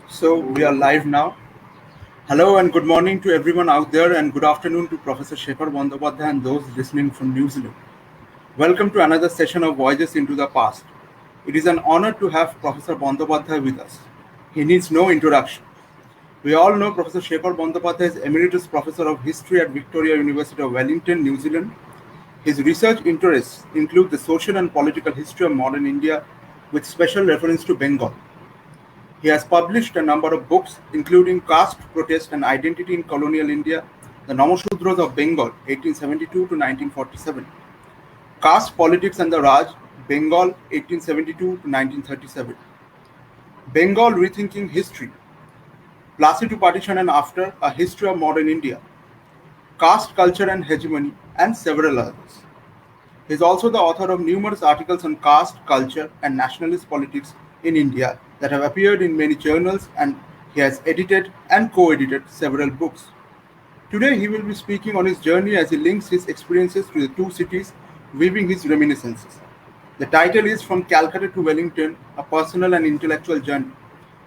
So we are live now. Hello and good morning to everyone out there, and good afternoon to Professor Sekhar Bandyopadhyay and those listening from New Zealand. Welcome to another session of Voyages into the Past. It is an honor to have Professor Bandyopadhyay with us. He needs no introduction. We all know Professor Sekhar Bandyopadhyay is Emeritus Professor of History at Victoria University of Wellington, New Zealand. His research interests include the social and political history of modern India with special reference to Bengal. He has published a number of books, including Caste, Protest and Identity in Colonial India, the Namusudras of Bengal, 1872 to 1947, Caste, Politics and the Raj, Bengal, 1872 to 1937, Bengal Rethinking History, Plassey to Partition and After, A History of Modern India, Caste, Culture and Hegemony, and several others. He is also the author of numerous articles on caste, culture, and nationalist politics in India that have appeared in many journals, and he has edited and co-edited several books. Today he will be speaking on his journey as he links his experiences to the two cities, weaving his reminiscences. The title is From Calcutta to Wellington, a personal and intellectual journey.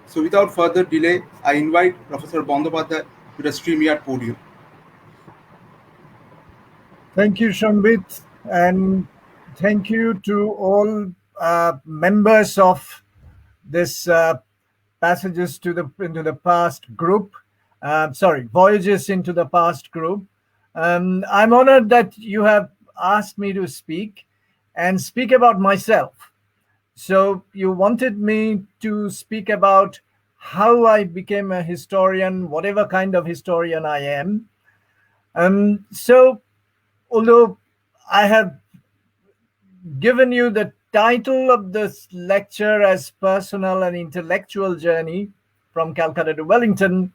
So without further delay, I invite Professor Bandyopadhyay to the StreamYard podium. Thank you, Shambit, and thank you to all members of this Passages into the Past group. Voyages into the Past group. I'm honored that you have asked me to speak about myself. So you wanted me to speak about how I became a historian, whatever kind of historian I am. Although I have given you the title of this lecture as Personal and Intellectual Journey from Calcutta to Wellington,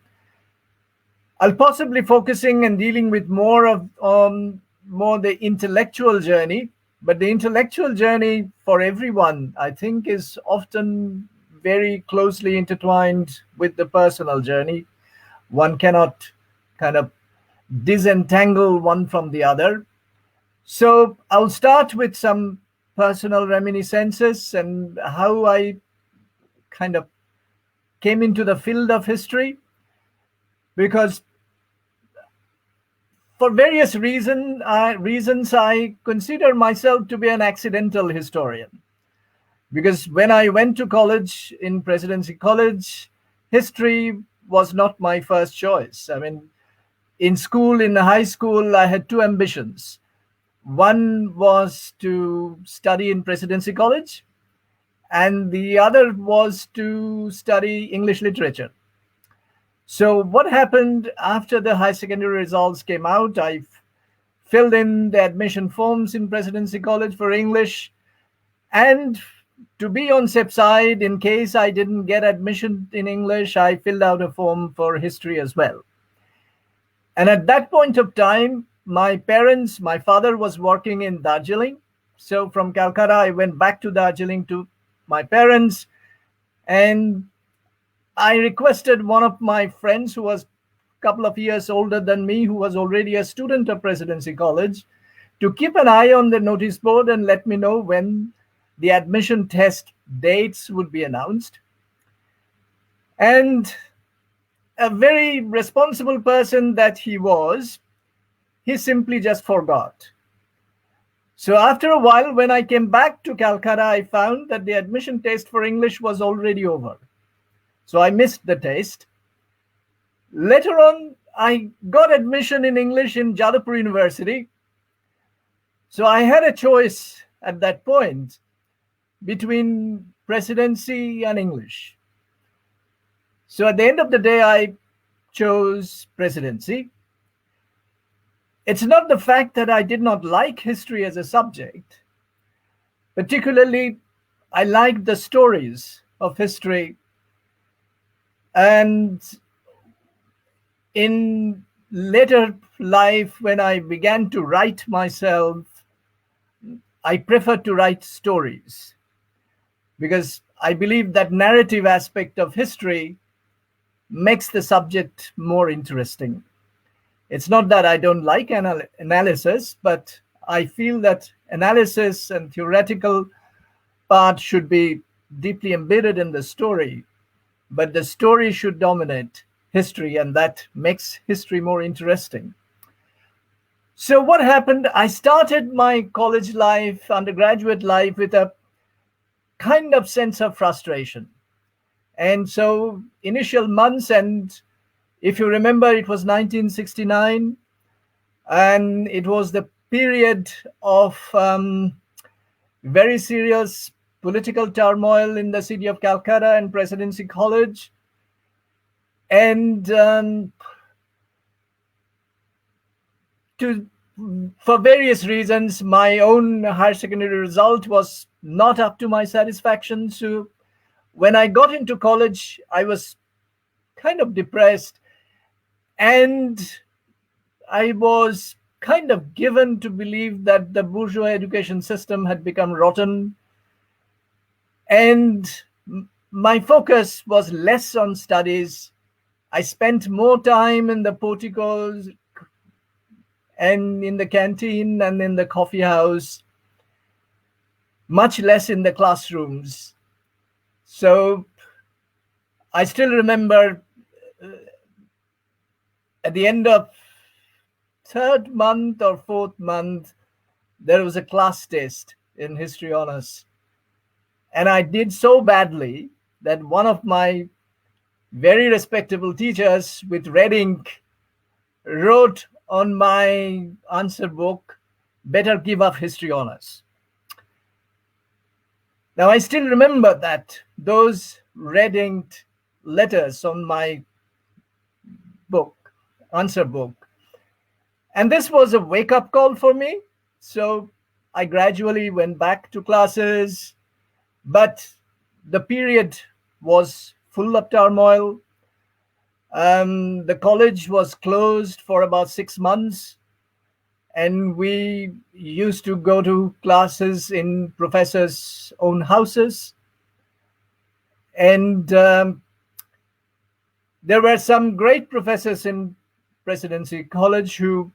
I'll possibly focusing and dealing with more the intellectual journey, but the intellectual journey for everyone, I think, is often very closely intertwined with the personal journey. One cannot kind of disentangle one from the other. So I'll start with some personal reminiscences and how I kind of came into the field of history, because for various reasons I consider myself to be an accidental historian. Because when I went to college, in Presidency College, history was not my first choice. I mean, in high school, I had two ambitions. One was to study in Presidency College, and the other was to study English literature. So what happened after the high secondary results came out, I filled in the admission forms in Presidency College for English, and to be on safe side, in case I didn't get admission in English, I filled out a form for history as well. And at that point of time, my father was working in Darjeeling. So from Calcutta, I went back to Darjeeling to my parents. And I requested one of my friends who was a couple of years older than me, who was already a student of Presidency College, to keep an eye on the notice board and let me know when the admission test dates would be announced. And a very responsible person that he was, he simply just forgot. So after a while, when I came back to Calcutta, I found that the admission test for English was already over. So I missed the test. Later on, I got admission in English in Jadavpur University. So I had a choice at that point between Presidency and English. So at the end of the day, I chose Presidency. It's not the fact that I did not like history as a subject. Particularly, I liked the stories of history. And in later life, when I began to write myself, I prefer to write stories, because I believe that narrative aspect of history makes the subject more interesting. It's not that I don't like analysis, but I feel that analysis and theoretical part should be deeply embedded in the story. but the story should dominate history, and that makes history more interesting. So what happened? I started my college life, undergraduate life, with a kind of sense of frustration. And so initial months, and if you remember, it was 1969, and it was the period of very serious political turmoil in the city of Calcutta and Presidency College. And for various reasons, my own higher secondary result was not up to my satisfaction. So when I got into college, I was kind of depressed, and I was kind of given to believe that the bourgeois education system had become rotten, and my focus was less on studies. I spent more time in the porticos and in the canteen and in the coffee house, much less in the classrooms. So I still remember at the end of third month or fourth month, there was a class test in history honors. And I did so badly that one of my very respectable teachers with red ink wrote on my answer book, "Better give up history honors." Now I still remember that, those red inked letters on my book, answer book. And this was a wake-up call for me. So I gradually went back to classes, but the period was full of turmoil. The college was closed for about 6 months, and we used to go to classes in professors' own houses. And there were some great professors in Presidency College who,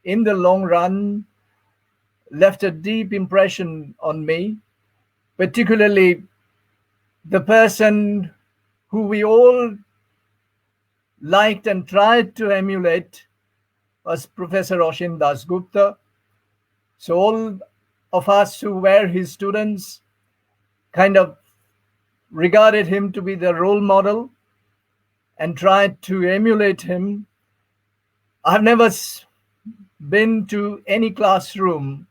in the long run, left a deep impression on me, particularly the person who we all liked and tried to emulate was Professor Oshin Dasgupta. So all of us who were his students kind of regarded him to be the role model and tried to emulate him. I've never been to any classroom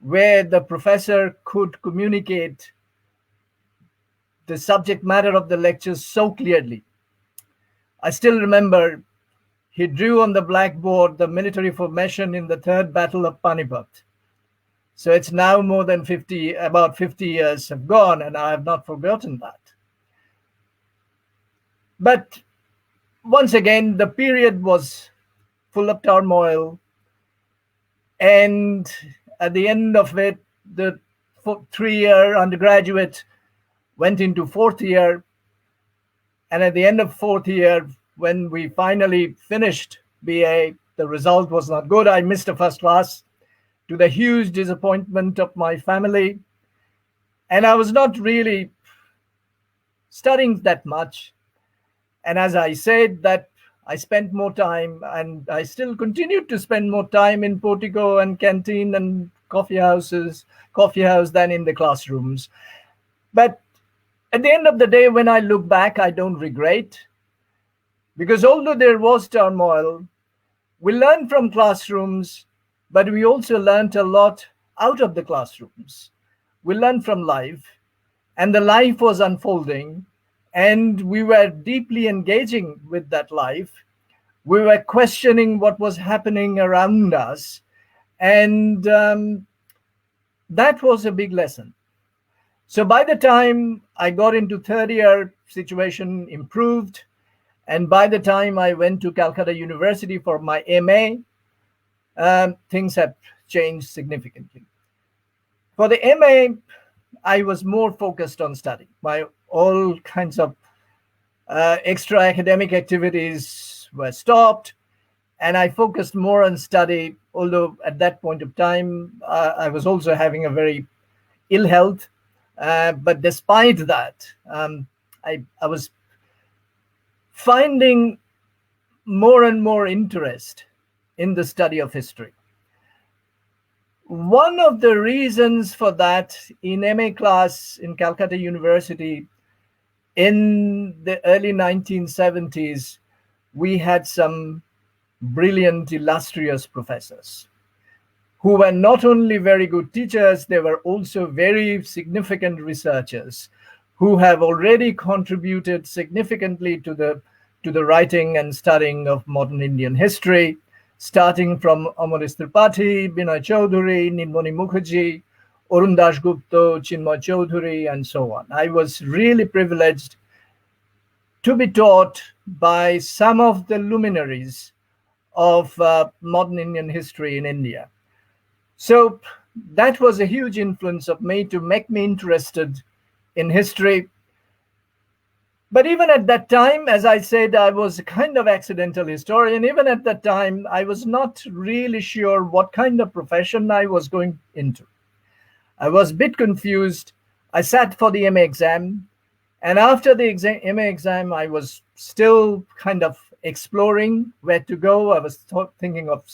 where the professor could communicate the subject matter of the lectures so clearly. I still remember he drew on the blackboard the military formation in the Third Battle of Panipat. So it's now more than about 50 years have gone, and I have not forgotten that. But once again, the period was full of turmoil, and at the end of it, the 3-year undergraduate went into 4th year, and at the end of 4th year, when we finally finished BA, the result was not good. I missed a first class, to the huge disappointment of my family, and I was not really studying that much. And as I said, that I spent more time, and I still continued to spend more time in portico and canteen and coffee house than in the classrooms. But at the end of the day, when I look back, I don't regret, because although there was turmoil, we learned from classrooms, but we also learned a lot out of the classrooms. We learned from life, and the life was unfolding, and we were deeply engaging with that life. We were questioning what was happening around us, and that was a big lesson. So by the time I got into 3rd year, situation improved, and by the time I went to Calcutta University for my MA, things have changed significantly. For the MA, I was more focused on study. All kinds of extra academic activities were stopped, and I focused more on study, although at that point of time, I was also having a very ill health. But despite that, I was finding more and more interest in the study of history. One of the reasons for that, in MA class in Calcutta University in the early 1970s, we had some brilliant, illustrious professors who were not only very good teachers, they were also very significant researchers who have already contributed significantly to the writing and studying of modern Indian history, starting from Amaris Tripathi, Binay Chaudhuri, Nilmani Mukherjee, Arun Dasgupta, Chinmay Chaudhuri, and so on. I was really privileged to be taught by some of the luminaries of modern Indian history in India. So that was a huge influence of me to make me interested in history. But even at that time, as I said, I was a kind of accidental historian. Even at that time, I was not really sure what kind of profession I was going into. I was a bit confused. I sat for the MA exam. And after the MA exam, I was still kind of exploring where to go. I was thinking of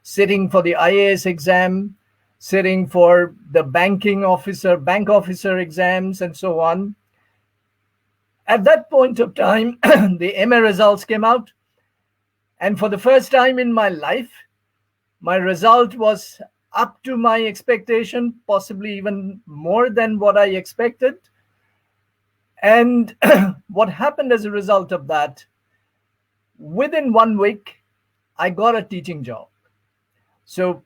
sitting for the IAS exam, sitting for the bank officer exams, and so on. At that point of time, the MA results came out. And for the first time in my life, my result was up to my expectation, possibly even more than what I expected. And what happened as a result of that, within 1 week, I got a teaching job. So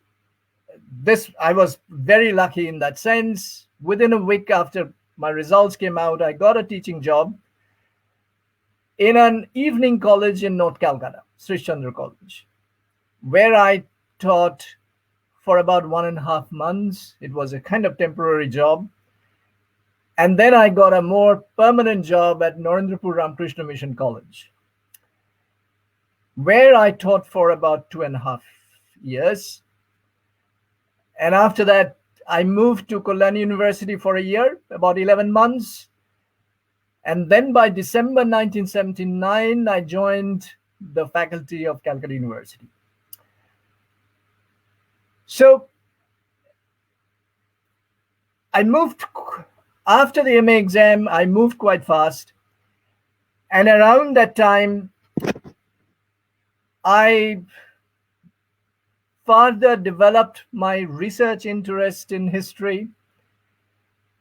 I was very lucky in that sense. Within a week after my results came out, I got a teaching job in an evening college in North Calcutta, Sri Chandra College, where I taught for about 1.5 months. It was a kind of temporary job. And then I got a more permanent job at Narendrapur Ramakrishna Mission College, where I taught for about 2.5 years. And after that, I moved to Colonial University for a year, about 11 months. And then by December 1979, I joined the faculty of Calcutta University. So I moved, after the MA exam, I moved quite fast. And around that time, I further developed my research interest in history.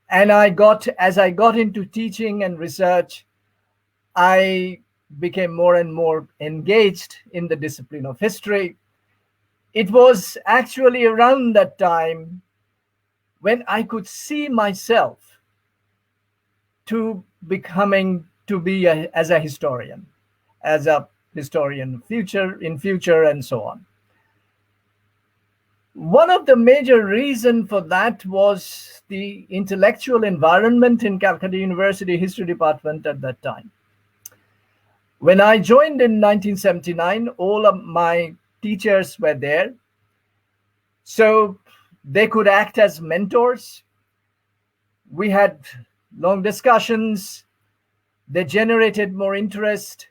And as I got into teaching and research, I became more and more engaged in the discipline of history. It was actually around that time when I could see myself to be as a historian in future, and so on. One of the major reasons for that was the intellectual environment in Calcutta University History Department at that time. When I joined in 1979, all of my teachers were there, so they could act as mentors. We had long discussions. They generated more interest.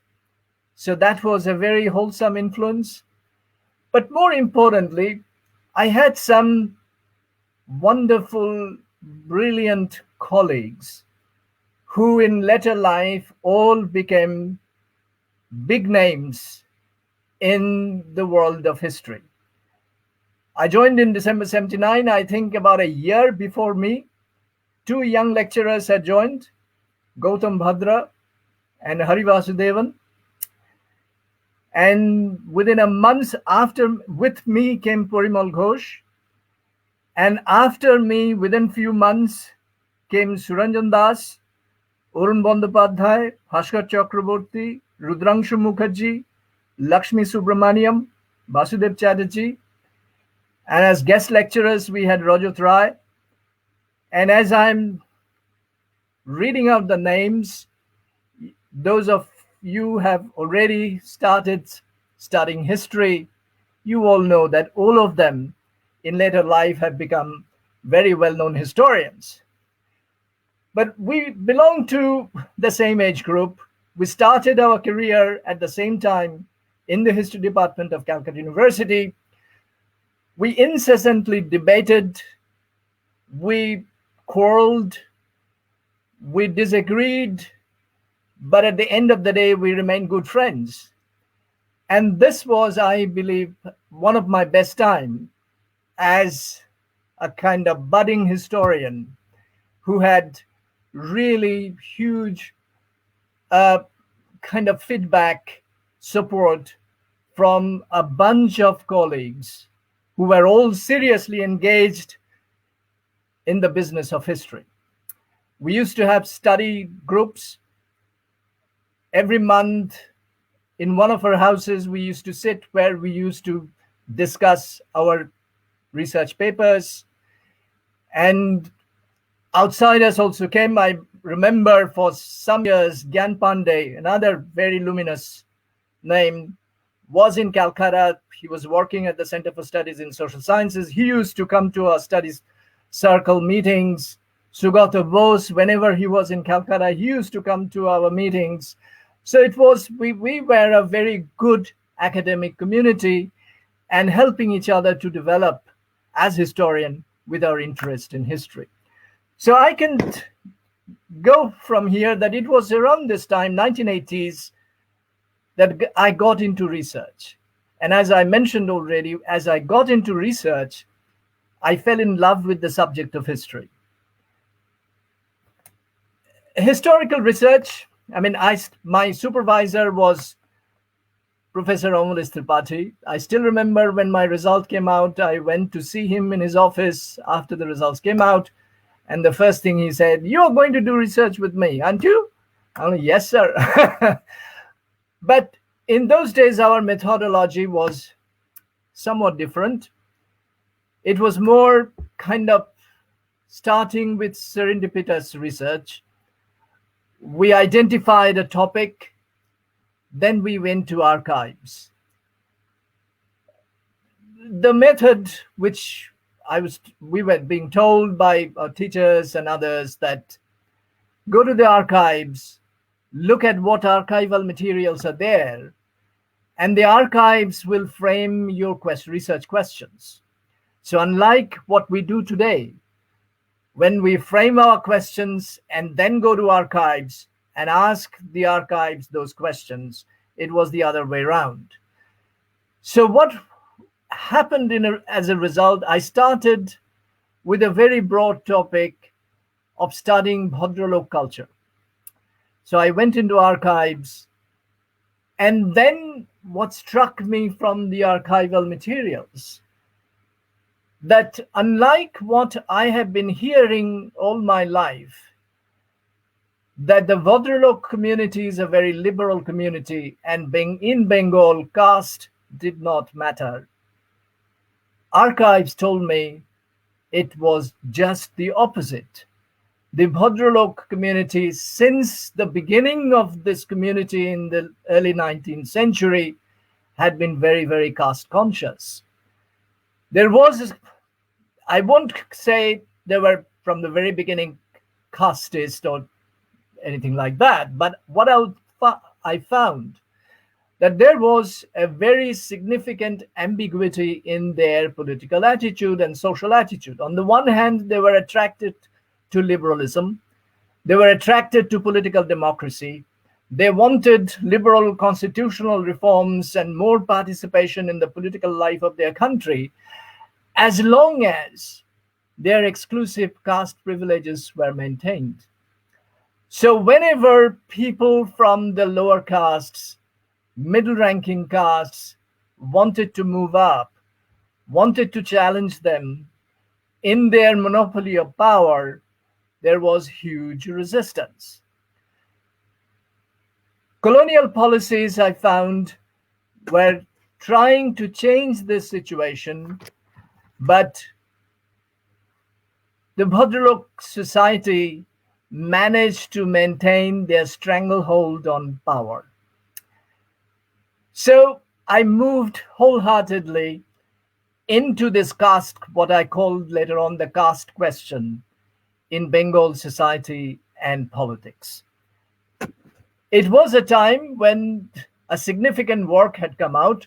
So that was a very wholesome influence. But more importantly, I had some wonderful, brilliant colleagues who in later life all became big names in the world of history. I joined in December 79. I think about a year before me, 2 young lecturers had joined, Gautam Bhadra and Hari Vasudevan. And within a month after, with me came Parimal Ghosh. And after me, within few months, came Suranjan Das, Arun Bandyopadhyay, Bhaskar Chakraborty, Rudrangshu Mukherjee, Lakshmi Subramaniam, Vasudev Chatterjee. And as guest lecturers, we had Rajat Rai. And as I'm reading out the names, those of you have already started studying history, you all know that all of them in later life have become very well-known historians. But we belong to the same age group. We started our career at the same time in the history department of Calcutta University. We incessantly debated, we quarreled, we disagreed, but at the end of the day, we remained good friends. And this was, I believe, one of my best times as a kind of budding historian who had really huge kind of feedback support from a bunch of colleagues who were all seriously engaged in the business of history. We used to have study groups every month. In one of our houses, we used to sit where we used to discuss our research papers. And outsiders also came. I remember for some years, Gyan Pandey, another very luminous name, was in Calcutta. He was working at the Center for Studies in Social Sciences. He used to come to our studies circle meetings. Sugata Bose, whenever he was in Calcutta, he used to come to our meetings. So it was, we were a very good academic community and helping each other to develop as historian with our interest in history. So I can go from here that it was around this time, 1980s, that I got into research. And as I mentioned already, as I got into research, I fell in love with the subject of history. Historical research, I mean, my supervisor was Professor Emeritus Tripathi. I still remember when my result came out, I went to see him in his office after the results came out. And the first thing he said, "You're going to do research with me, aren't you?" I'm like, "Yes, sir." But in those days, our methodology was somewhat different. It was more kind of starting with serendipitous research. We identified a topic, then we went to archives. The method which we were being told by our teachers and others that go to the archives, look at what archival materials are there, and the archives will frame your research questions. So unlike what we do today, when we frame our questions and then go to archives and ask the archives those questions, it was the other way around. So what happened as a result, I started with a very broad topic of studying Bhadralok culture. So I went into archives, and then what struck me from the archival materials, that unlike what I have been hearing all my life, that the Bhadralok community is a very liberal community, and in Bengal, caste did not matter. Archives told me it was just the opposite. The Bhadralok community, since the beginning of this community in the early 19th century, had been very, very caste conscious. There was, I won't say there were from the very beginning casteist or anything like that, but what I found that there was a very significant ambiguity in their political attitude and social attitude. On the one hand, they were attracted to liberalism. They were attracted to political democracy. They wanted liberal constitutional reforms and more participation in the political life of their country, as long as their exclusive caste privileges were maintained. So whenever people from the lower castes, middle-ranking castes, wanted to move up, wanted to challenge them in their monopoly of power, there was huge resistance. Colonial policies, I found, were trying to change this situation, but the Bhadralok society managed to maintain their stranglehold on power. So I moved wholeheartedly into this caste, what I called later on the caste question, in Bengal society and politics. It was a time when a significant work had come out.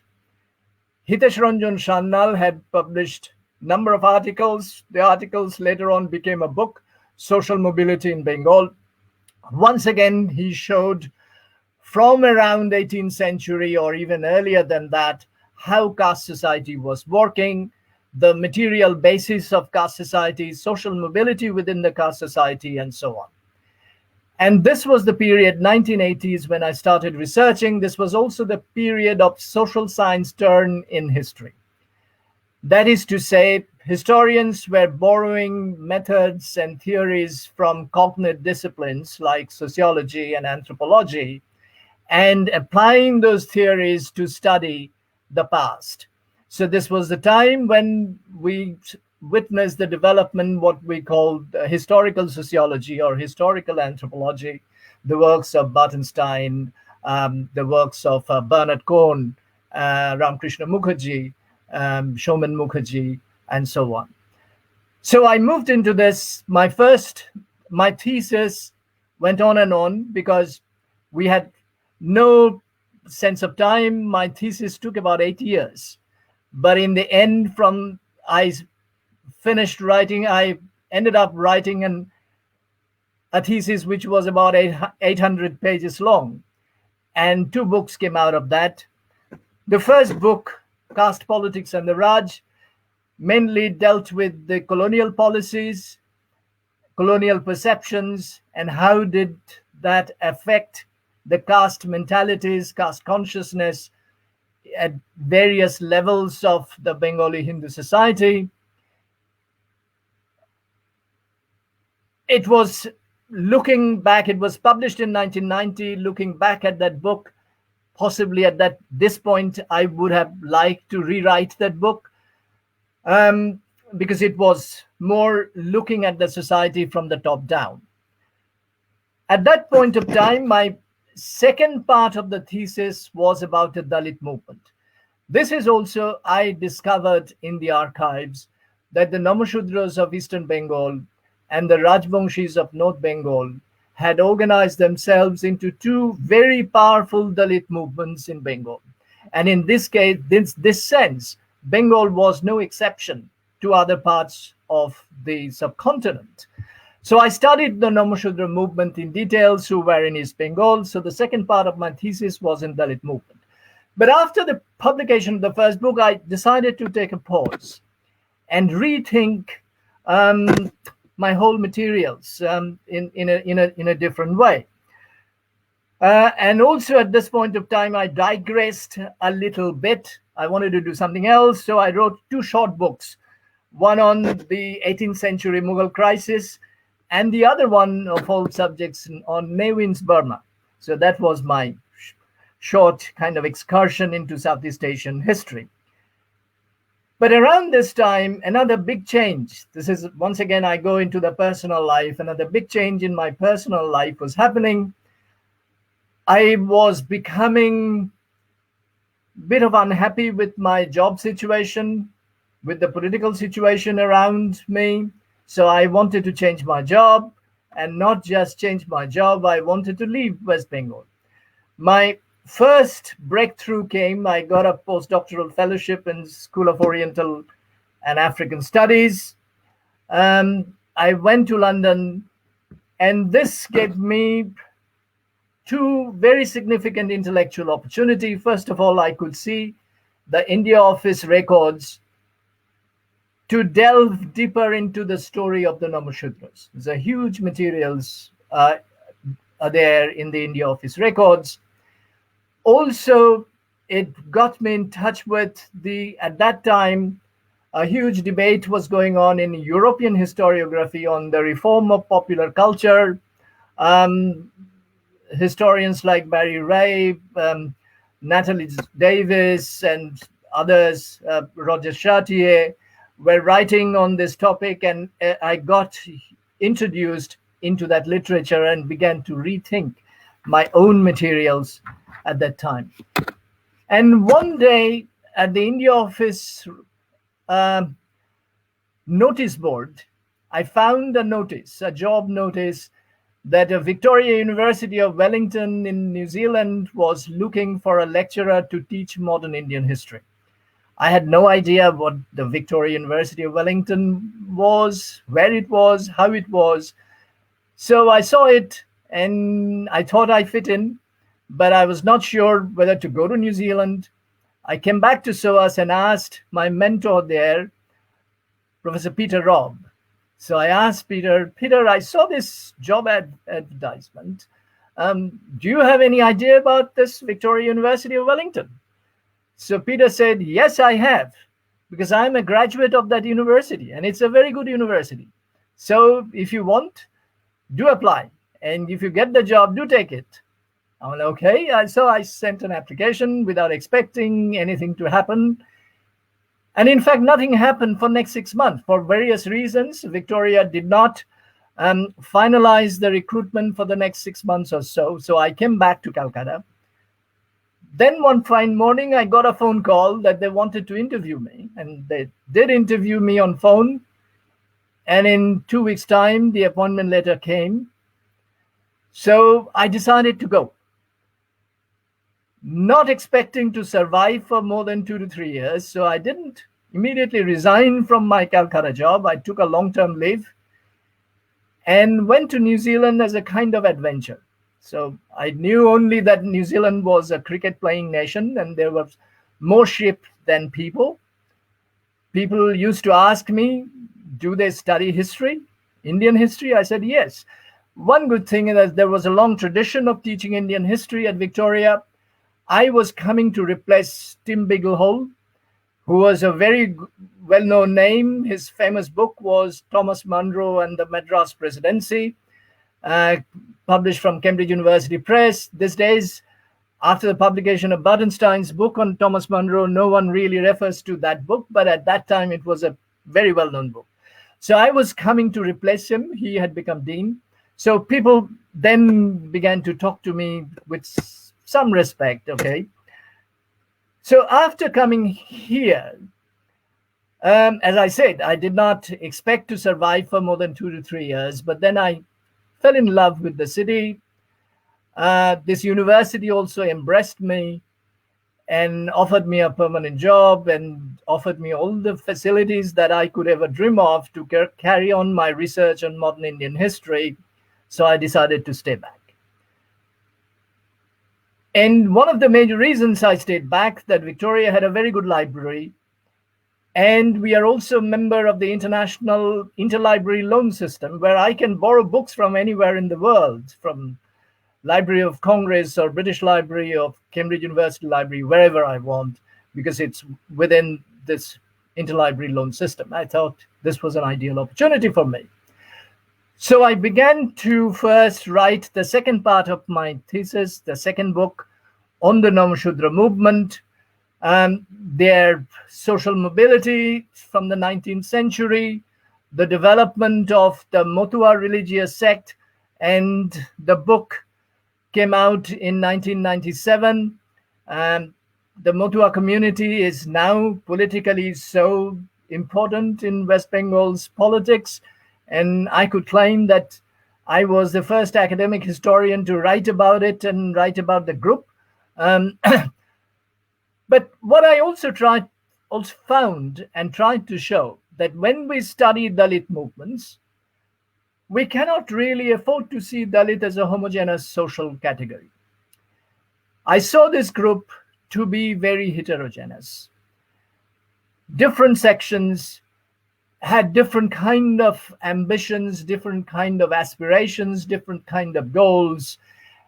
Hitesh Ranjan Sannal had published a number of articles. The articles later on became a book, Social Mobility in Bengal. Once again, he showed from around 18th century or even earlier than that, how caste society was working, the material basis of caste society, social mobility within the caste society, and so on. And this was the period, 1980s, when I started researching. This was also the period of social science turn in history. That is to say, historians were borrowing methods and theories from cognate disciplines like sociology and anthropology and applying those theories to study the past. So this was the time when we witnessed the development, what we call historical sociology or historical anthropology, the works of Bartenstein, the works of Bernard Cohn, Ramkrishna Mukherjee, Shoman Mukherjee, and so on. So I moved into this. My thesis went on because we had no sense of time. My thesis took about 8 years. But in the end, from I finished writing, I ended up writing a thesis which was about 800 pages long. And 2 books came out of that. The first book, Caste, Politics and the Raj, mainly dealt with the colonial policies, colonial perceptions, and how did that affect the caste mentalities, caste consciousness at various levels of the Bengali Hindu society. It was looking back, it was published in 1990, looking back at that book, possibly at this point, I would have liked to rewrite that book because it was more looking at the society from the top down. At that point of time, my second part of the thesis was about the Dalit movement. This is also, I discovered in the archives that the Namushudras of Eastern Bengal and the Rajbangshis of North Bengal had organized themselves into 2 very powerful Dalit movements in Bengal. And in this case, this sense, Bengal was no exception to other parts of the subcontinent. So I studied the Namushudra movement in details, who were in East Bengal. So the second part of my thesis was in Dalit movement. But after the publication of the first book, I decided to take a pause and rethink my whole materials in a different way. And also at this point of time, I digressed a little bit. I wanted to do something else. So I wrote 2 short books, one on the 18th century Mughal crisis, and the other one of all subjects on Nevin's Burma. So that was my short kind of excursion into Southeast Asian history. But around this time, another big change. This is, once again, I go into the personal life. Another big change in my personal life was happening. I was becoming a bit of unhappy with my job situation, with the political situation around me. So I wanted to change my job, and not just change my job, I wanted to leave West Bengal. My first breakthrough came, I got a postdoctoral fellowship in School of Oriental and African Studies. I went to London, and this gave me 2 very significant intellectual opportunities. First of all, I could see the India Office records to delve deeper into the story of the Namushudras. There's a huge materials are there in the India Office records. Also, it got me in touch with at that time, a huge debate was going on in European historiography on the reform of popular culture. Historians like Barry Ray, Natalie Davis, and others, Roger Chartier, were writing on this topic, and I got introduced into that literature and began to rethink my own materials at that time. And one day at the India Office notice board, I found a job notice, that a Victoria University of Wellington in New Zealand was looking for a lecturer to teach modern Indian history. I had no idea what the Victoria University of Wellington was, where it was, how it was. So I saw it and I thought I fit in, but I was not sure whether to go to New Zealand. I came back to SOAS and asked my mentor there, Professor Peter Robb. So I asked Peter, I saw this job advertisement. Do you have any idea about this Victoria University of Wellington? So Peter said, yes, I have, because I'm a graduate of that university and it's a very good university. So if you want, do apply. And if you get the job, do take it. I went, okay. So I sent an application without expecting anything to happen. And in fact, nothing happened for next 6 months. For various reasons, Victoria did not finalize the recruitment for the next 6 months or so. So I came back to Calcutta. Then one fine morning, I got a phone call that they wanted to interview me. And they did interview me on phone. And in 2 weeks' time, the appointment letter came. So I decided to go. Not expecting to survive for more than 2 to 3 years. So I didn't immediately resign from my Calcutta job. I took a long-term leave and went to New Zealand as a kind of adventure. So I knew only that New Zealand was a cricket-playing nation and there was more sheep than people. People used to ask me, do they study history, Indian history? I said, yes. One good thing is that there was a long tradition of teaching Indian history at Victoria. I was coming to replace Tim Bigelow, who was a very well-known name. His famous book was Thomas Munro and the Madras Presidency, published from Cambridge University Press. These days, after the publication of Bartenstein's book on Thomas Munro, no one really refers to that book, but at that time it was a very well-known book. So I was coming to replace him. He had become dean. So people then began to talk to me with some respect, okay? So after coming here, as I said, I did not expect to survive for more than 2 to 3 years, but then I fell in love with the city. This university also embraced me and offered me a permanent job and offered me all the facilities that I could ever dream of to carry on my research on modern Indian history. So I decided to stay back. And one of the major reasons I stayed back, that Victoria had a very good library. And we are also a member of the international interlibrary loan system, where I can borrow books from anywhere in the world, from Library of Congress or British Library or Cambridge University Library, wherever I want, because it's within this interlibrary loan system. I thought this was an ideal opportunity for me. So I began to first write the second part of my thesis, the second book on the Namushudra movement, their social mobility from the 19th century, the development of the Motua religious sect, and the book came out in 1997. The Motua community is now politically so important in West Bengal's politics. And I could claim that I was the first academic historian to write about it and write about the group. But what I also found and tried to show, that when we study Dalit movements, we cannot really afford to see Dalit as a homogeneous social category. I saw this group to be very heterogeneous. Different sections had different kind of ambitions, different kind of aspirations, different kind of goals.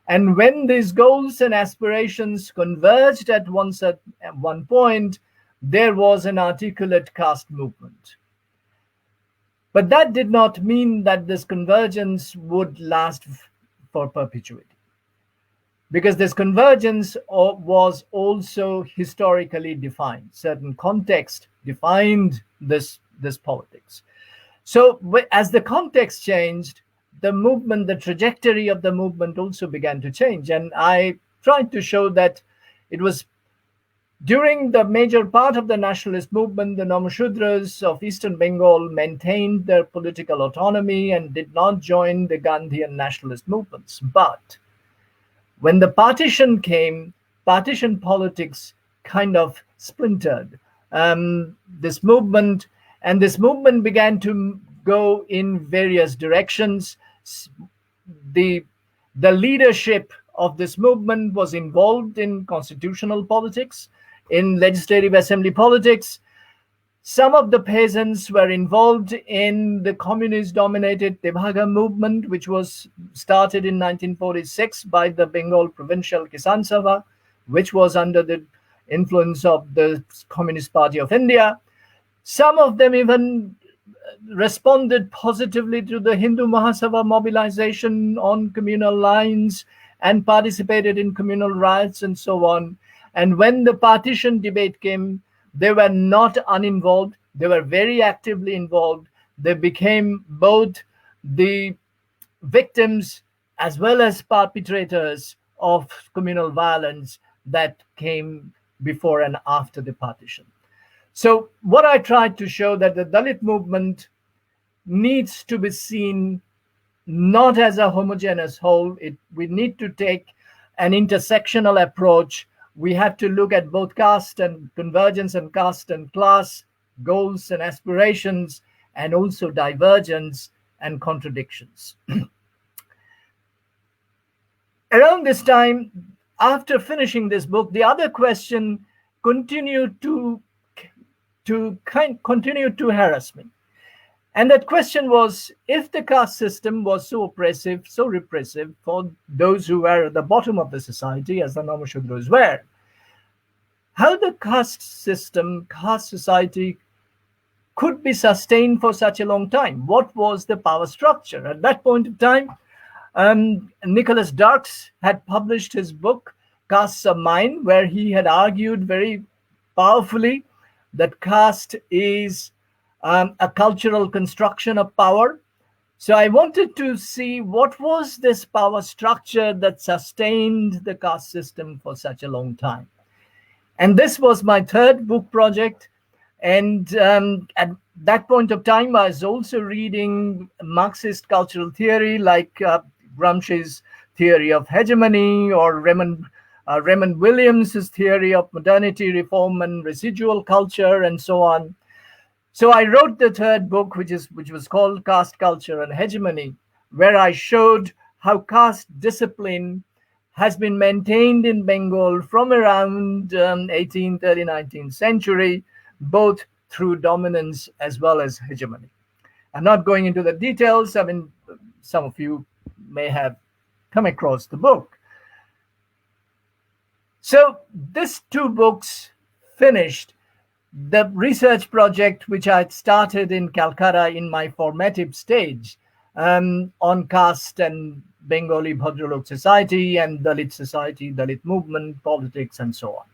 And when these goals and aspirations converged at one point, there was an articulate caste movement. But that did not mean that this convergence would last for perpetuity, because this convergence was also historically defined. Certain context defined this politics. So as the context changed, the movement, the trajectory of the movement also began to change. And I tried to show that it was During the major part of the nationalist movement, the Namushudras of Eastern Bengal maintained their political autonomy and did not join the Gandhian nationalist movements. But when the partition came, partition politics kind of splintered this movement, and this movement began to go in various directions. The leadership of this movement was involved in constitutional politics, in legislative assembly politics. Some of the peasants were involved in the communist-dominated Tebhaga movement, which was started in 1946 by the Bengal Provincial Kisan Sabha, which was under the influence of the Communist Party of India. Some of them even responded positively to the Hindu Mahasabha mobilization on communal lines and participated in communal riots and so on. And when the partition debate came, they were not uninvolved. They were very actively involved. They became both the victims as well as perpetrators of communal violence that came before and after the partition. So what I tried to show that the Dalit movement needs to be seen not as a homogeneous whole. We need to take an intersectional approach. We have to look at both caste and convergence and caste and class, goals and aspirations, and also divergence and contradictions. Around this time, after finishing this book, the other question continued to harass me. And that question was, if the caste system was so oppressive, so repressive for those who were at the bottom of the society, as the Namushudras were, how the caste system, caste society could be sustained for such a long time? What was the power structure? At that point of time, Nicholas Darks had published his book, Castes of Mind, where he had argued very powerfully that caste is a cultural construction of power. So I wanted to see what was this power structure that sustained the caste system for such a long time. And this was my third book project. And at that point of time, I was also reading Marxist cultural theory, like Gramsci's theory of hegemony, or Raymond Williams's theory of modernity, reform, and residual culture, and so on. So I wrote the third book, which was called Caste, Culture, and Hegemony, where I showed how caste discipline has been maintained in Bengal from around 18th, early 19th century, both through dominance as well as hegemony. I'm not going into the details. I mean, some of you may have come across the book. So these two books finished the research project which I had started in Calcutta in my formative stage on caste and Bengali Bhadralok society and Dalit society, Dalit movement, politics, and so on.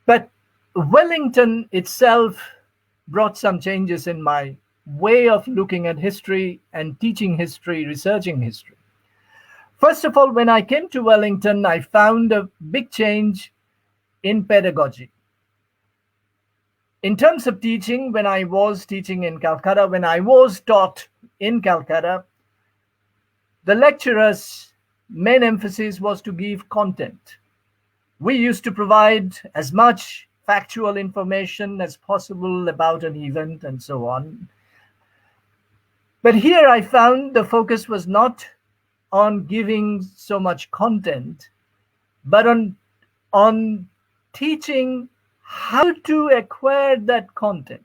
But Wellington itself brought some changes in my way of looking at history and teaching history, researching history. First of all, when I came to Wellington, I found a big change in pedagogy. In terms of teaching, when I was teaching in Calcutta, when I was taught in Calcutta, the lecturer's main emphasis was to give content. We used to provide as much factual information as possible about an event and so on. But here I found the focus was not on giving so much content, but on teaching how to acquire that content.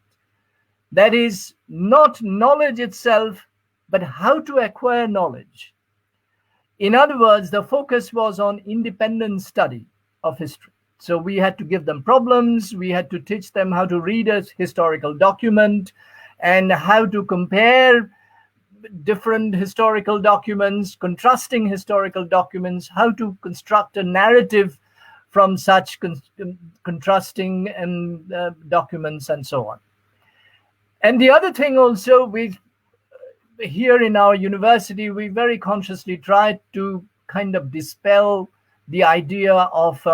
That is not knowledge itself, but how to acquire knowledge. In other words, the focus was on independent study of history. So we had to give them problems, we had to teach them how to read a historical document and how to compare different historical documents, contrasting historical documents, how to construct a narrative from such contrasting documents and so on. And the other thing also, we here in our university, we very consciously tried to kind of dispel the idea of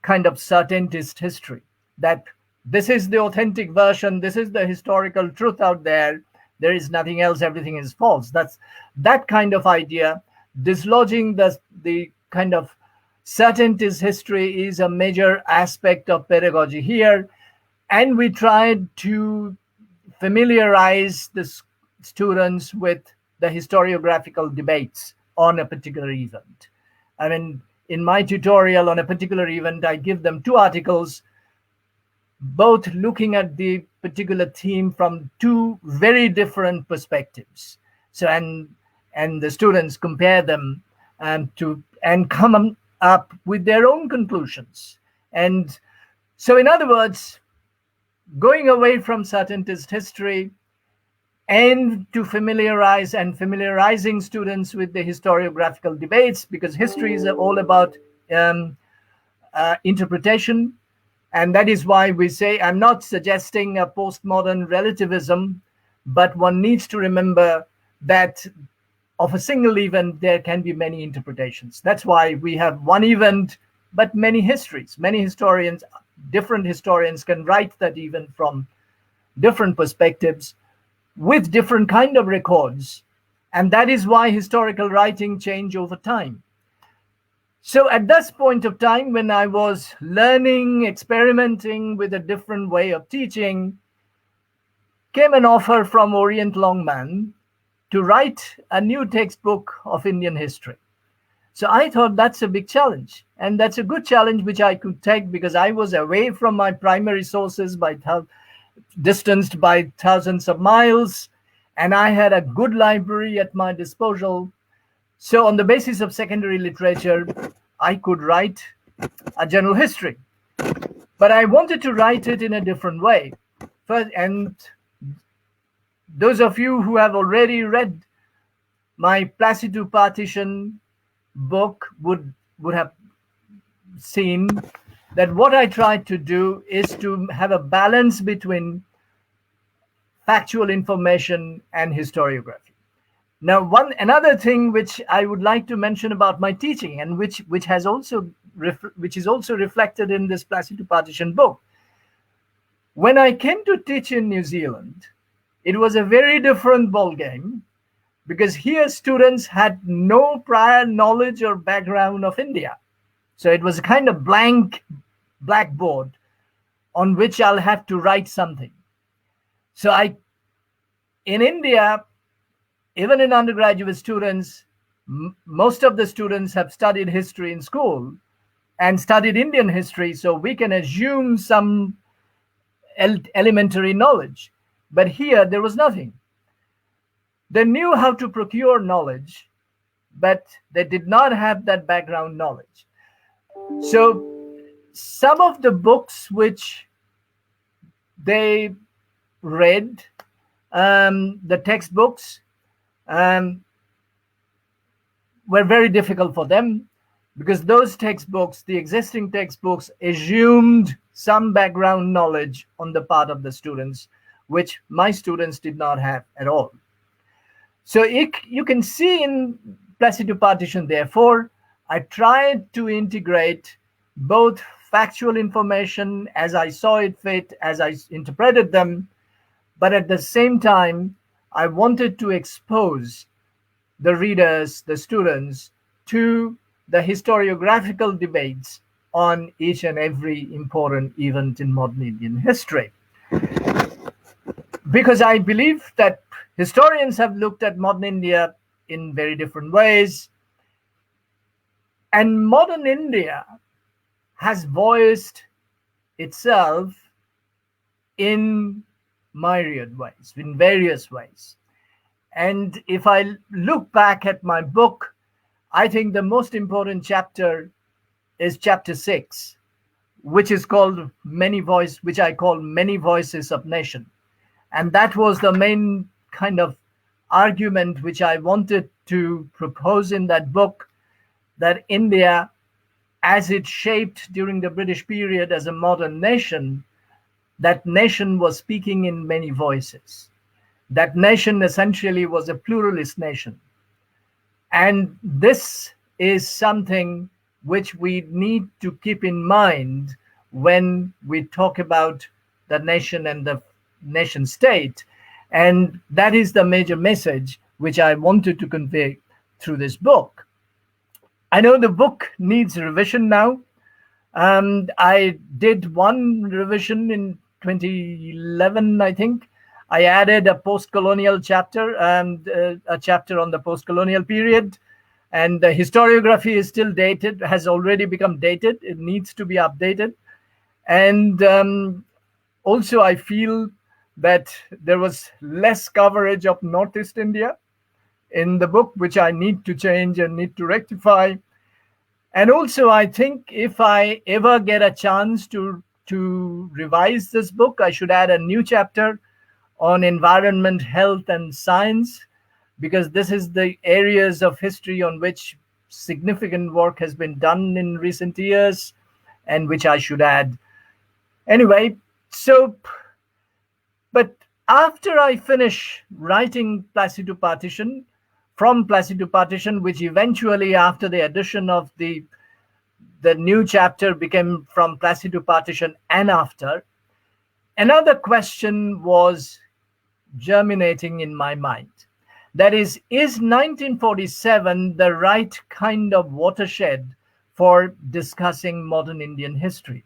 kind of certaintist history, that this is the authentic version, this is the historical truth out there, there is nothing else, everything is false. That's that kind of idea. Dislodging the kind of certaintist history is a major aspect of pedagogy here, and we tried to familiarize the students with the historiographical debates on a particular event. I mean, in my tutorial on a particular event, I give them 2 articles, both looking at the particular theme from 2 very different perspectives. So, and the students compare them and come up with their own conclusions. And so, in other words, going away from certaintist history and to familiarizing students with the historiographical debates, because history is all about interpretation. And that is why we say, I'm not suggesting a postmodern relativism, but one needs to remember that of a single event, there can be many interpretations. That's why we have one event, but many histories. Many historians, different historians can write that event from different perspectives with different kind of records. And that is why historical writing change over time. So at this point of time, when I was learning, experimenting with a different way of teaching, came an offer from Orient Longman to write a new textbook of Indian history. So I thought that's a big challenge, and that's a good challenge which I could take because I was away from my primary sources distanced by thousands of miles, and I had a good library at my disposal. So on the basis of secondary literature, I could write a general history, but I wanted to write it in a different way. First, and those of you who have already read my Plassey to Partition book would have seen that what I tried to do is to have a balance between factual information and historiography. Now, another thing which I would like to mention about my teaching, and which is also reflected in this Plassey to Partition book, when I came to teach in New Zealand, it was a very different ballgame, because here students had no prior knowledge or background of India. So it was a kind of blank blackboard on which I'll have to write something. So in India, even in undergraduate students, most of the students have studied history in school and studied Indian history, so we can assume some elementary knowledge. But here, there was nothing. They knew how to procure knowledge, but they did not have that background knowledge. So some of the books which they read, the textbooks, were very difficult for them, because those textbooks, the existing textbooks, assumed some background knowledge on the part of the students, which my students did not have at all. So you can see in Plassey to Partition, therefore, I tried to integrate both factual information as I saw it fit, as I interpreted them, but at the same time, I wanted to expose the readers, the students, to the historiographical debates on each and every important event in modern Indian history. Because I believe that historians have looked at modern India in very different ways, and modern India has voiced itself in myriad ways, in various ways. And if I look back at my book, I think the most important chapter is chapter 6, which is called which I call Many Voices of Nation. And that was the main kind of argument which I wanted to propose in that book, that India, as it shaped during the British period as a modern nation, that nation was speaking in many voices. That nation essentially was a pluralist nation. And this is something which we need to keep in mind when we talk about the nation and the nation state. And that is the major message which I wanted to convey through this book. I know the book needs revision now. I did one revision in 2011, I think. I added a post-colonial chapter and a chapter on the post-colonial period. And the historiography is still dated, has already become dated. It needs to be updated. And also, I feel that there was less coverage of Northeast India in the book, which I need to change and need to rectify. And also, I think if I ever get a chance to revise this book, I should add a new chapter on environment, health, and science, because this is the areas of history on which significant work has been done in recent years, and which I should add. Anyway, but after I finish writing Plassey to Partition, from Plassey to Partition, which eventually, after the addition of the new chapter, became From Plassey to Partition and After, another question was germinating in my mind. That is 1947 the right kind of watershed for discussing modern Indian history?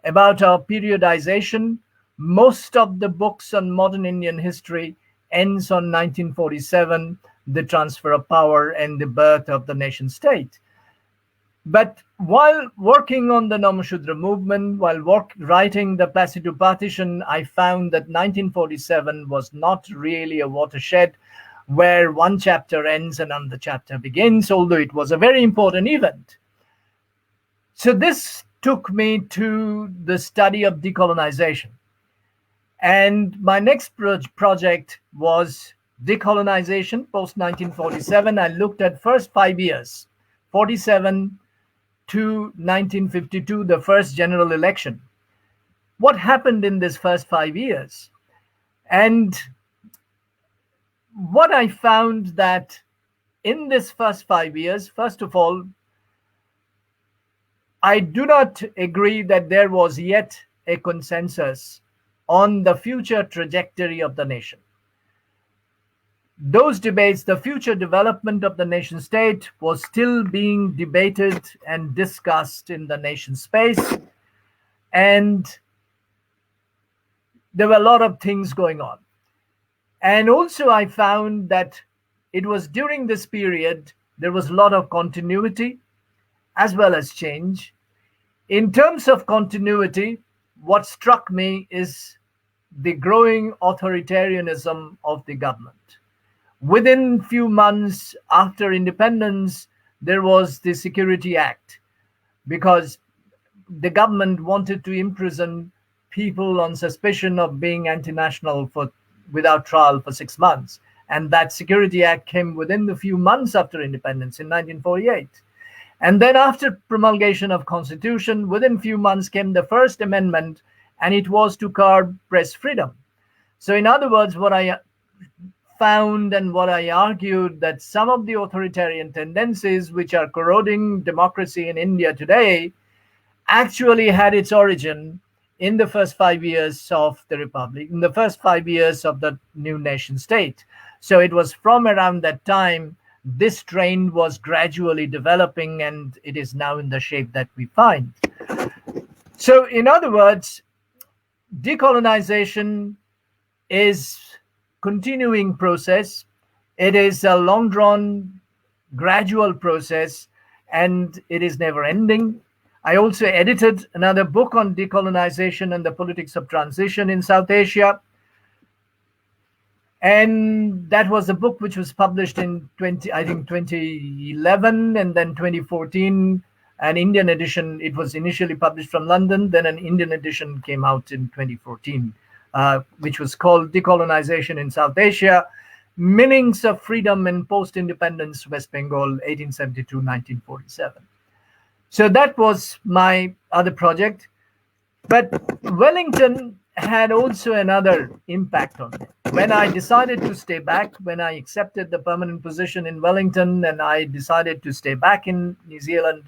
About our periodization, most of the books on modern Indian history ends on 1947, the transfer of power and the birth of the nation state. But while working on the Namushudra movement, while writing the Plassey to Partition, I found that 1947 was not really a watershed where one chapter ends and another chapter begins, although it was a very important event. So this took me to the study of decolonization. And my next project was decolonization post-1947. I looked at first 5 years, 47 to 1952, the first general election. What happened in this first 5 years? And what I found that in this first 5 years, first of all, I do not agree that there was yet a consensus on the future trajectory of the nation. Those debates, the future development of the nation state, was still being debated and discussed in the nation space. And there were a lot of things going on. And also I found that it was during this period, there was a lot of continuity as well as change. In terms of continuity, what struck me is the growing authoritarianism of the government. Within few months after independence, there was the Security Act, because the government wanted to imprison people on suspicion of being anti-national without trial for 6 months. And that Security Act came within the few months after independence in 1948. And then after promulgation of Constitution, within few months came the First Amendment, and it was to curb press freedom. So in other words, what I found and what I argued, that some of the authoritarian tendencies which are corroding democracy in India today actually had its origin in the first 5 years of the Republic, in the first 5 years of the new nation state. So it was from around that time this trend was gradually developing, and it is now in the shape that we find. So in other words, decolonization is continuing process. It is a long drawn, gradual process, and it is never ending. I also edited another book on decolonization and the politics of transition in South Asia. And that was a book which was published in 2011, and then 2014, an Indian edition. It was initially published from London, then an Indian edition came out in 2014, which was called Decolonization in South Asia, Meanings of Freedom in Post-Independence West Bengal, 1872-1947. So that was my other project. But Wellington had also another impact on me. When I decided to stay back, when I accepted the permanent position in Wellington and I decided to stay back in New Zealand,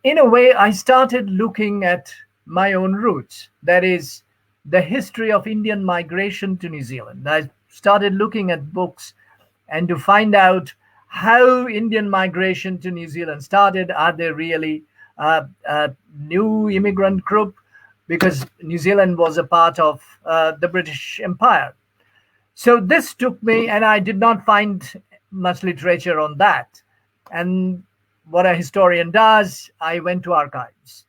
in a way, I started looking at my own roots. That is, the history of Indian migration to New Zealand. I started looking at books and to find out how Indian migration to New Zealand started. Are they really a new immigrant group? Because New Zealand was a part of the British Empire. So this took me, and I did not find much literature on that. And what a historian does, I went to archives.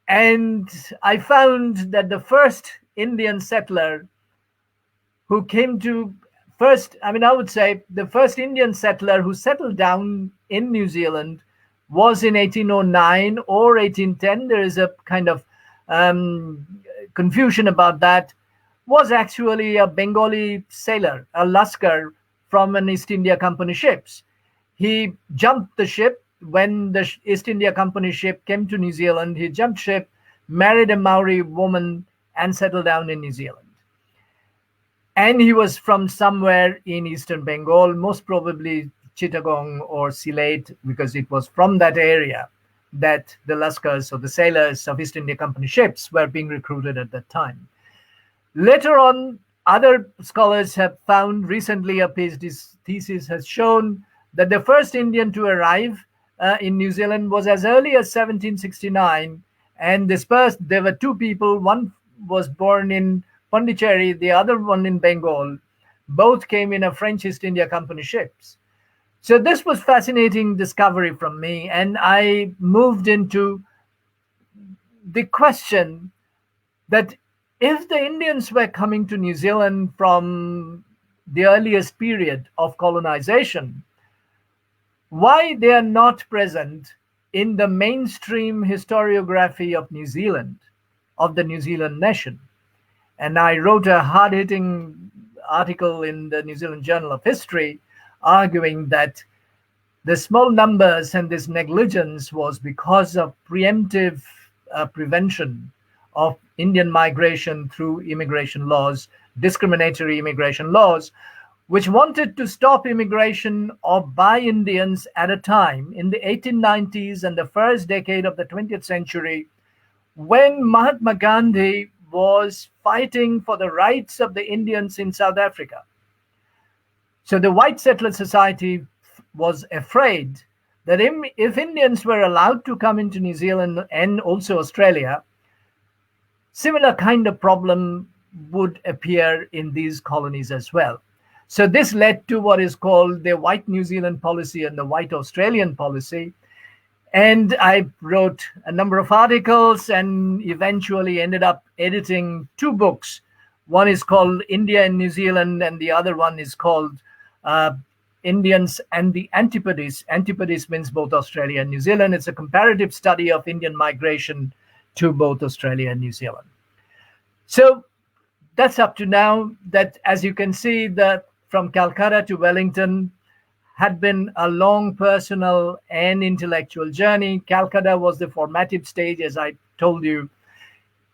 And I found that the first Indian settler who came to I would say the first Indian settler who settled down in New Zealand was in 1809 or 1810. There is a kind of um, confusion about that. Was actually a Bengali sailor, a Laskar from an East India Company ships. He jumped the ship when the East India Company ship came to New Zealand. He jumped ship, married a Maori woman, and settled down in New Zealand. And he was from somewhere in eastern Bengal, most probably Chittagong or Sylhet, because it was from that area that the Laskars or the sailors of East India Company ships were being recruited at that time. Later on, other scholars have found, recently a PhD thesis has shown that the first Indian to arrive in New Zealand was as early as 1769 and dispersed. There were two people, one was born in Pondicherry, the other one in Bengal. Both came in a French East India Company ships. So this was fascinating discovery from me, and I moved into the question that if the Indians were coming to New Zealand from the earliest period of colonization, why they are not present in the mainstream historiography of New Zealand, of the New Zealand nation. And I wrote a hard-hitting article in the New Zealand Journal of History arguing that the small numbers and this negligence was because of preemptive prevention of Indian migration through immigration laws, discriminatory immigration laws, which wanted to stop immigration of by Indians at a time in the 1890s and the first decade of the 20th century when Mahatma Gandhi was fighting for the rights of the Indians in South Africa. So the white settler society was afraid that if Indians were allowed to come into New Zealand and also Australia, similar kind of problem would appear in these colonies as well. So this led to what is called the white New Zealand policy and the white Australian policy. And I wrote a number of articles and eventually ended up editing two books. One is called India and New Zealand, and the other one is called Indians and the Antipodes. Antipodes means both Australia and New Zealand. It's a comparative study of Indian migration to both Australia and New Zealand. So that's up to now. That, as you can see, that from Calcutta to Wellington had been a long personal and intellectual journey. Calcutta was the formative stage, as I told you,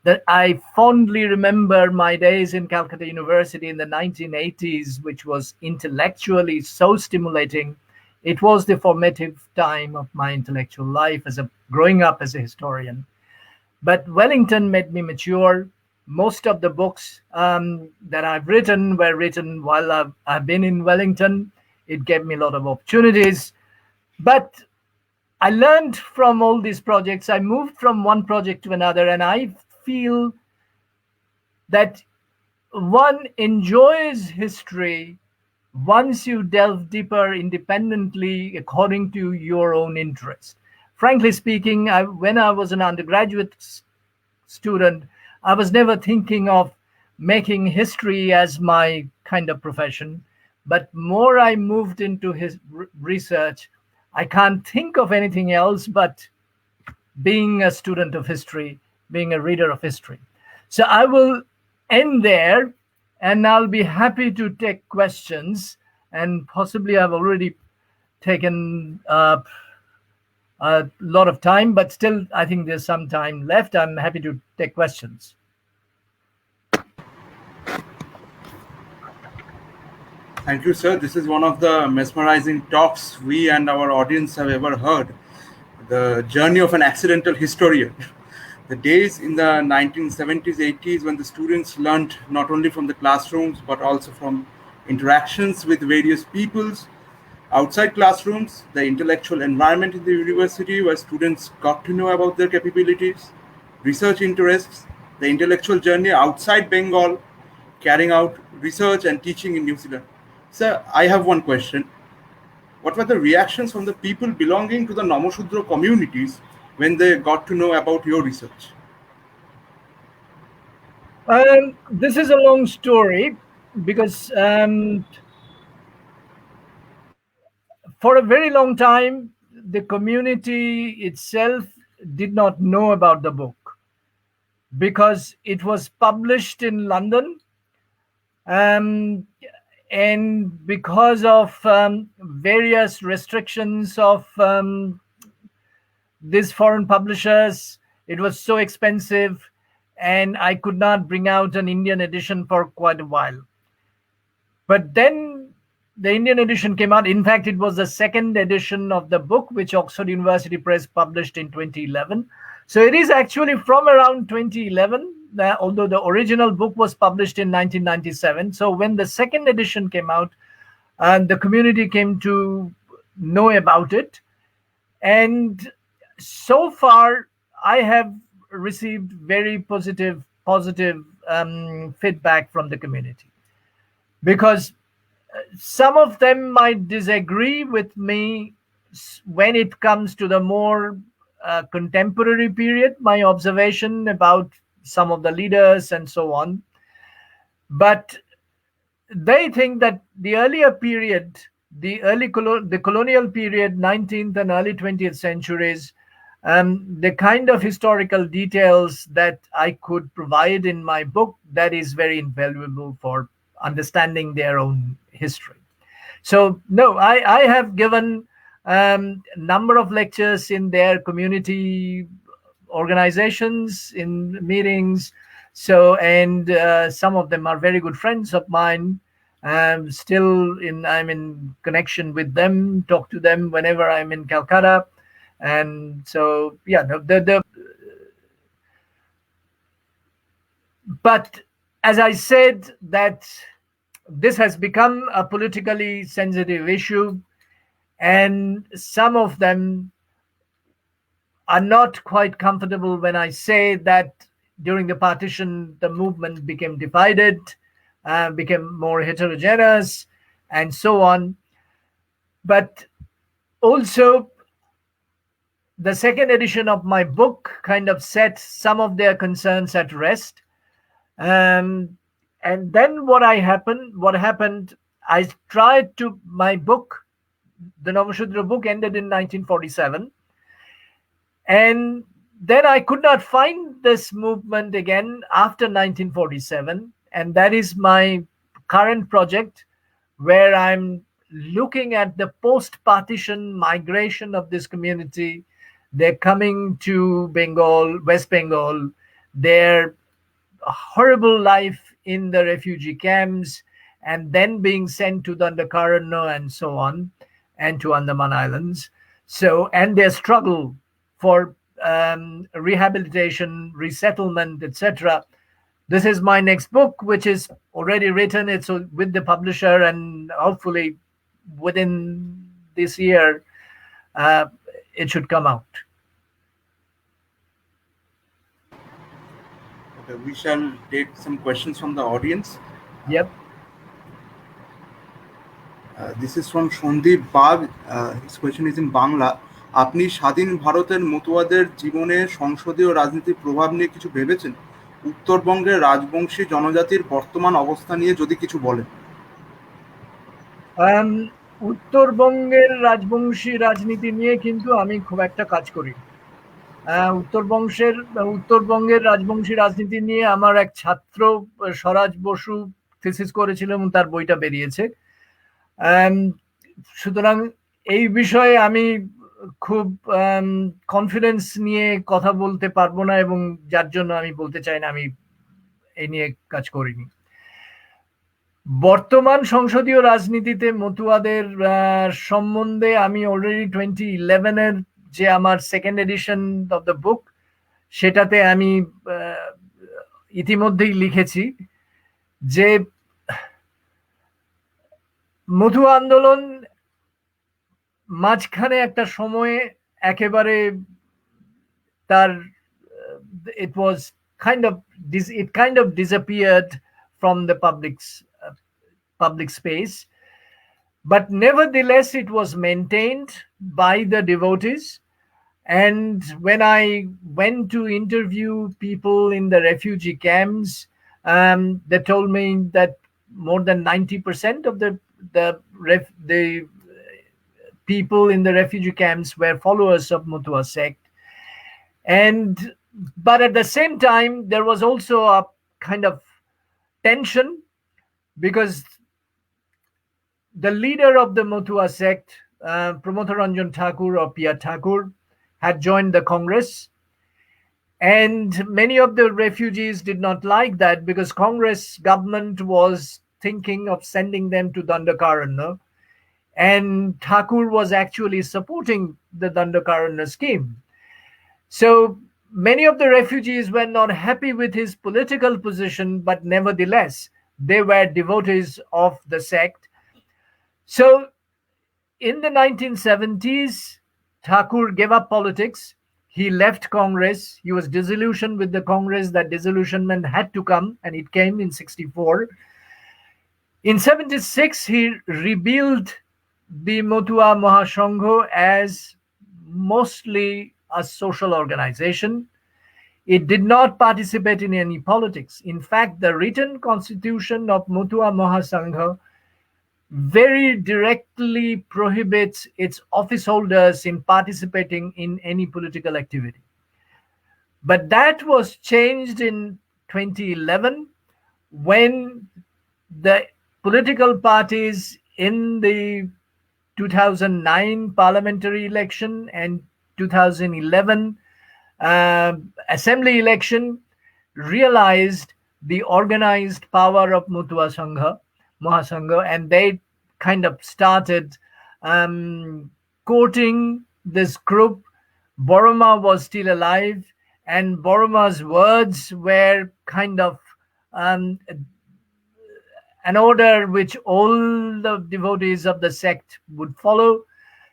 that I fondly remember my days in Calcutta University in the 1980s, which was intellectually so stimulating. It was the formative time of my intellectual life as growing up as a historian. But Wellington made me mature. Most of the books that I've written were written while I've been in Wellington. It gave me a lot of opportunities. But I learned from all these projects. I moved from one project to another, and I feel that one enjoys history once you delve deeper independently according to your own interest. Frankly speaking, when I was an undergraduate student, I was never thinking of making history as my kind of profession. But more I moved into his research, I can't think of anything else but being a student of history, being a reader of history. So I will end there, and I'll be happy to take questions. And possibly I've already taken a lot of time, but still I think there's some time left. I'm happy to take questions. Thank you, sir. This is one of the mesmerizing talks we and our audience have ever heard. the journey of an accidental historian. The days in the 1970s, 80s, when the students learned not only from the classrooms but also from interactions with various peoples outside classrooms, the intellectual environment in the university where students got to know about their capabilities, research interests, the intellectual journey outside Bengal, carrying out research and teaching in New Zealand. Sir, I have one question. What were the reactions from the people belonging to the Namushudra communities when they got to know about your research? This is a long story because for a very long time, the community itself did not know about the book because it was published in London. And because of various restrictions of these foreign publishers, it was so expensive, and I could not bring out an Indian edition for quite a while. But then the Indian edition came out. In fact, it was the second edition of the book, which Oxford University Press published in 2011. So it is actually from around 2011, although the original book was published in 1997. So when the second edition came out, the community came to know about it. And so far, I have received very positive feedback from the community, because some of them might disagree with me when it comes to the more contemporary period, my observation about some of the leaders and so on. But they think that the earlier period, the colonial period, 19th and early 20th centuries, the kind of historical details that I could provide in my book, that is very invaluable for understanding their own history. So no, I have given number of lectures in their community organizations, in meetings. So, and some of them are very good friends of mine. I'm in connection with them, talk to them whenever I'm in Calcutta. And so, yeah, but as I said, that this has become a politically sensitive issue, and some of them are not quite comfortable when I say that during the partition, the movement became divided, became more heterogeneous, and so on. But also, the second edition of my book kind of set some of their concerns at rest. And then what happened, I tried to, my book, the Namushudra book, ended in 1947. And then I could not find this movement again after 1947. And that is my current project, where I'm looking at the post-partition migration of this community. They're coming to Bengal, West Bengal, their horrible life in the refugee camps, and then being sent to Dandakaranya and so on, and to Andaman Islands. So, and their struggle for rehabilitation, resettlement, etc. This is my next book, which is already written. It's with the publisher, and hopefully within this year, it should come out. Okay, we shall take some questions from the audience. Yep. This is from Shandip Bagh. His question is in Bangla. আপনি স্বাধীন ভারতের মতুয়াদের জীবনে সংসদীয় রাজনীতির প্রভাব নিয়ে কিছু ভেবেছেন? উত্তরবঙ্গের রাজবংশী জনজাতির বর্তমান অবস্থা নিয়ে যদি কিছু বলেন। উত্তরবঙ্গের রাজবংশী রাজনীতি নিয়ে কিন্তু আমি খুব একটা কাজ করি। উত্তরবঙ্গের রাজবংশী রাজনীতি নিয়ে আমার এক ছাত্র স্বরাজ বসু থিসিস করেছিল এবং তার বইটা বেরিয়েছে। সুতরাং এই বিষয়ে আমি খুব কনফিডেন্স নিয়ে কথা বলতে পারবো না, এবং যার জন্য আমি বলতে চাই না আমি এই নিয়ে কাজ করিনি। বর্তমান সংসদীয় রাজনীতিতে মতুয়াদের সম্বন্ধে আমি অলরেডি 2011-এর যে আমার second edition of the book, সেটাতে আমি ইতিমধ্যেই লিখেছি যে মতুয়া আন্দোলন মাঝখানে একটা সময়ে একেবারে তার it was kind of disappeared from the public space, but nevertheless it was maintained by the devotees. And when I went to interview people in the refugee camps, they told me that more than 90% of the people in the refugee camps were followers of Mutua sect. But at the same time, there was also a kind of tension, because the leader of the Mutua sect, Promoter Ranjan Thakur or Pia Thakur, had joined the Congress. And many of the refugees did not like that, because Congress government was thinking of sending them to Dandakaranya. And Thakur was actually supporting the Dandakaranya scheme. So many of the refugees were not happy with his political position, but nevertheless, they were devotees of the sect. So in the 1970s, Thakur gave up politics. He left Congress. He was disillusioned with the Congress. That disillusionment had to come, and it came in 1964. In 1976, he rebuilt the Motua Mahasangha as mostly a social organization. It did not participate in any politics. In fact, the written constitution of Motua Mahasangha very directly prohibits its office holders in participating in any political activity. But that was changed in 2011, when the political parties in the 2009 parliamentary election and 2011 assembly election realized the organized power of Mutua Mahasangha, and they kind of started courting this group. Boroma was still alive, and Boroma's words were kind of an order which all the devotees of the sect would follow.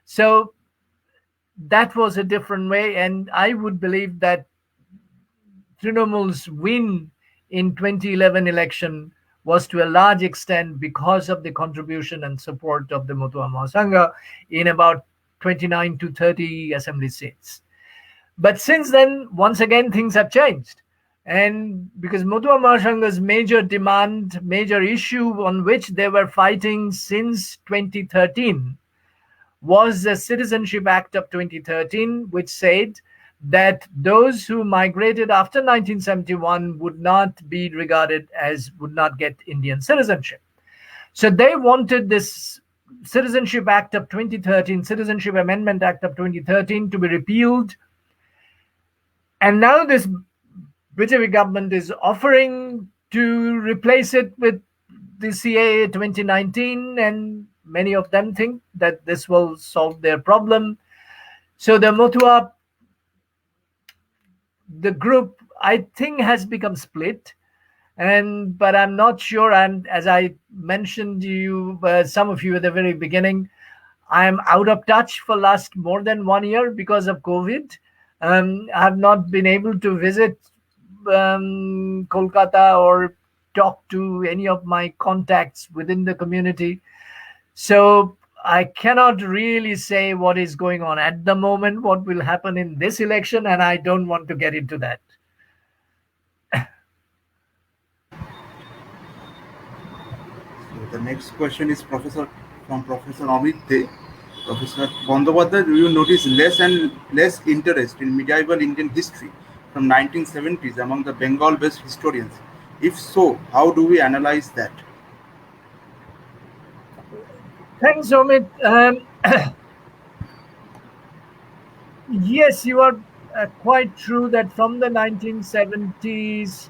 So that was a different way, and I would believe that Trinamool's win in 2011 election was to a large extent because of the contribution and support of the Mutua Mahasangha in about 29 to 30 assembly seats. But since then, once again, things have changed. And because Mutua Mahasangha's major demand, major issue on which they were fighting since 2013 was the Citizenship Act of 2013, which said that those who migrated after 1971 would not be regarded as, would not get Indian citizenship. So they wanted this Citizenship Act of 2013, Citizenship Amendment Act of 2013 to be repealed. And now this BJP government is offering to replace it with the CAA 2019, and many of them think that this will solve their problem. So the Mutua, the group, I think, has become split. But I'm not sure. And as I mentioned to you, some of you at the very beginning, I'm out of touch for last more than 1 year because of COVID. I have not been able to visit Kolkata or talk to any of my contacts within the community. So I cannot really say what is going on at the moment, what will happen in this election, and I don't want to get into that. So the next question is from Professor Amit De. Professor Bandyopadhyay, do you notice less and less interest in medieval Indian history from 1970s among the Bengal-based historians? If so, how do we analyze that? Thanks, Amit. Yes, you are quite true that from the 1970s,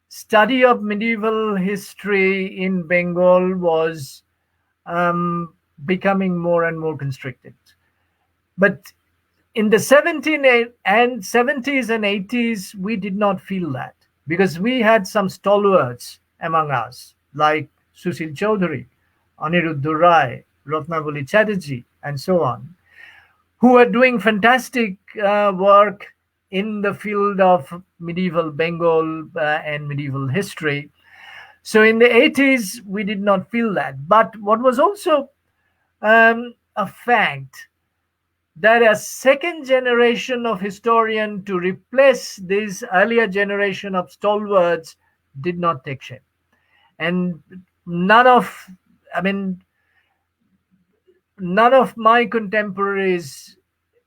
study of medieval history in Bengal was becoming more and more constricted. But In the 70s and 80s, we did not feel that because we had some stalwarts among us, like Sushil Chaudhary, Aniruddha Rai, Ratnabali Chatterjee, and so on, who were doing fantastic work in the field of medieval Bengal and medieval history. So in the 80s, we did not feel that. But what was also a fact that a second generation of historian to replace this earlier generation of stalwarts did not take shape. And none of, I mean, none of my contemporaries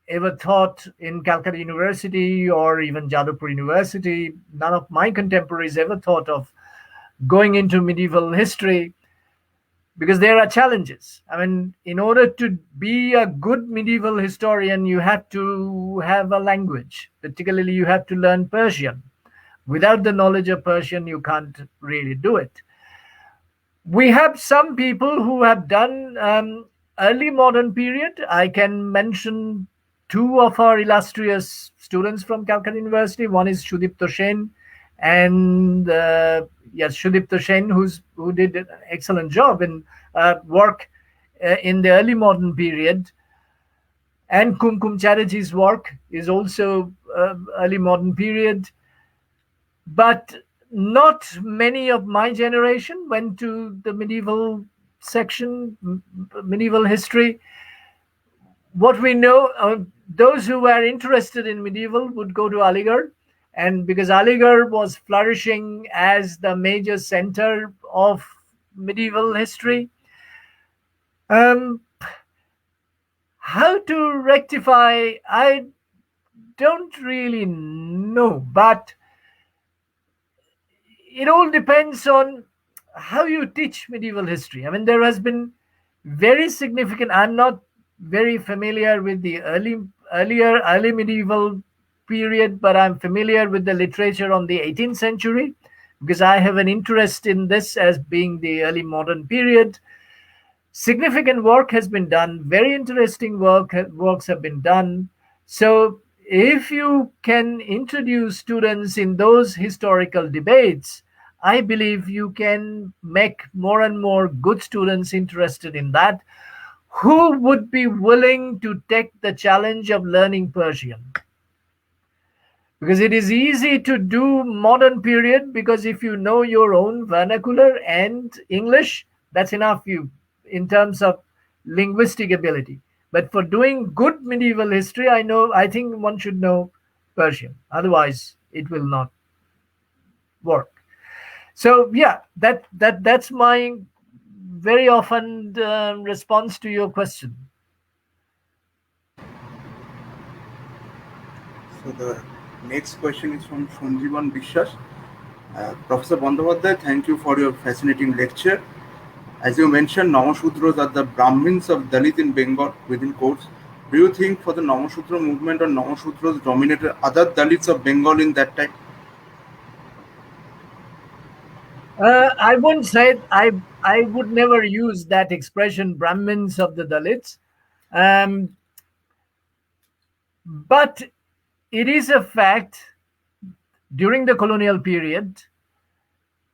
ever taught in Calcutta University or even Jadavpur University. None of my contemporaries ever thought of going into medieval history because there are challenges. I mean, in order to be a good medieval historian, you have to have a language. Particularly, you have to learn Persian. Without the knowledge of Persian, you can't really do it. We have some people who have done early modern period. I can mention two of our illustrious students from Calcutta University. One is Sudipto Sen, and yes, Sudipto Sen, who did an excellent job in work in the early modern period. And Kumkum Chatterjee's work is also early modern period. But not many of my generation went to the medieval section, medieval history. What we know, those who were interested in medieval would go to Aligarh, and because Aligarh was flourishing as the major center of medieval history. How to rectify, I don't really know, but it all depends on how you teach medieval history. I mean, there has been very significant. I'm not very familiar with the early medieval period, but I'm familiar with the literature on the 18th century because I have an interest in this as being the early modern period. Significant work has been done. Very interesting works have been done. So if you can introduce students in those historical debates, I believe you can make more and more good students interested in that, who would be willing to take the challenge of learning Persian. Because it is easy to do modern period, because if you know your own vernacular and English, that's enough you in terms of linguistic ability. But for doing good medieval history, I think one should know Persian. Otherwise, it will not work. So yeah, that's my very often response to your question. So the next question is from Sanjeevan Bishwas. Professor Bandyopadhyay, thank you for your fascinating lecture. As you mentioned, Namushudras are the Brahmins of Dalit in Bengal, within quotes. Do you think for the Namushudra movement or Namushudras dominated other Dalits of Bengal in that time? I won't say I would never use that expression, Brahmins of the Dalits, but it is a fact during the colonial period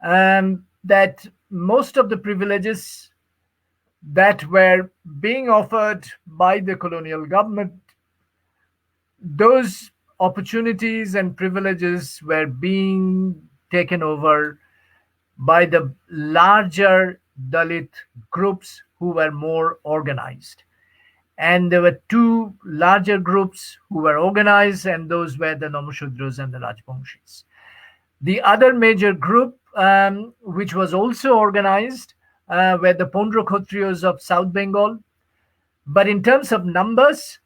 that most of the privileges that were being offered by the colonial government, those opportunities and privileges were being taken over by the larger Dalit groups who were more organized. And there were two larger groups who were organized, and those were the Namushudras and the Rajbangshis. The other major group, which was also organized, were the Pondro Khatriyas of South Bengal. But in terms of numbers,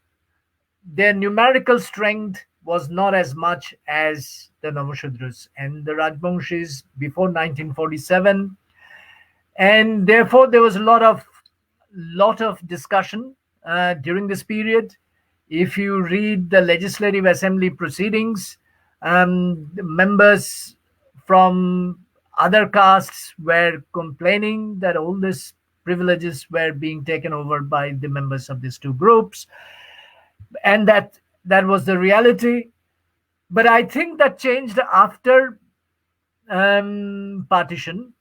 their numerical strength was not as much as the Namushudras and the Rajbangshis before 1947. And therefore, there was a lot of discussion during this period. If you read the Legislative Assembly proceedings, the members from other castes were complaining that all these privileges were being taken over by the members of these two groups, and that that was the reality. But I think that changed after partition,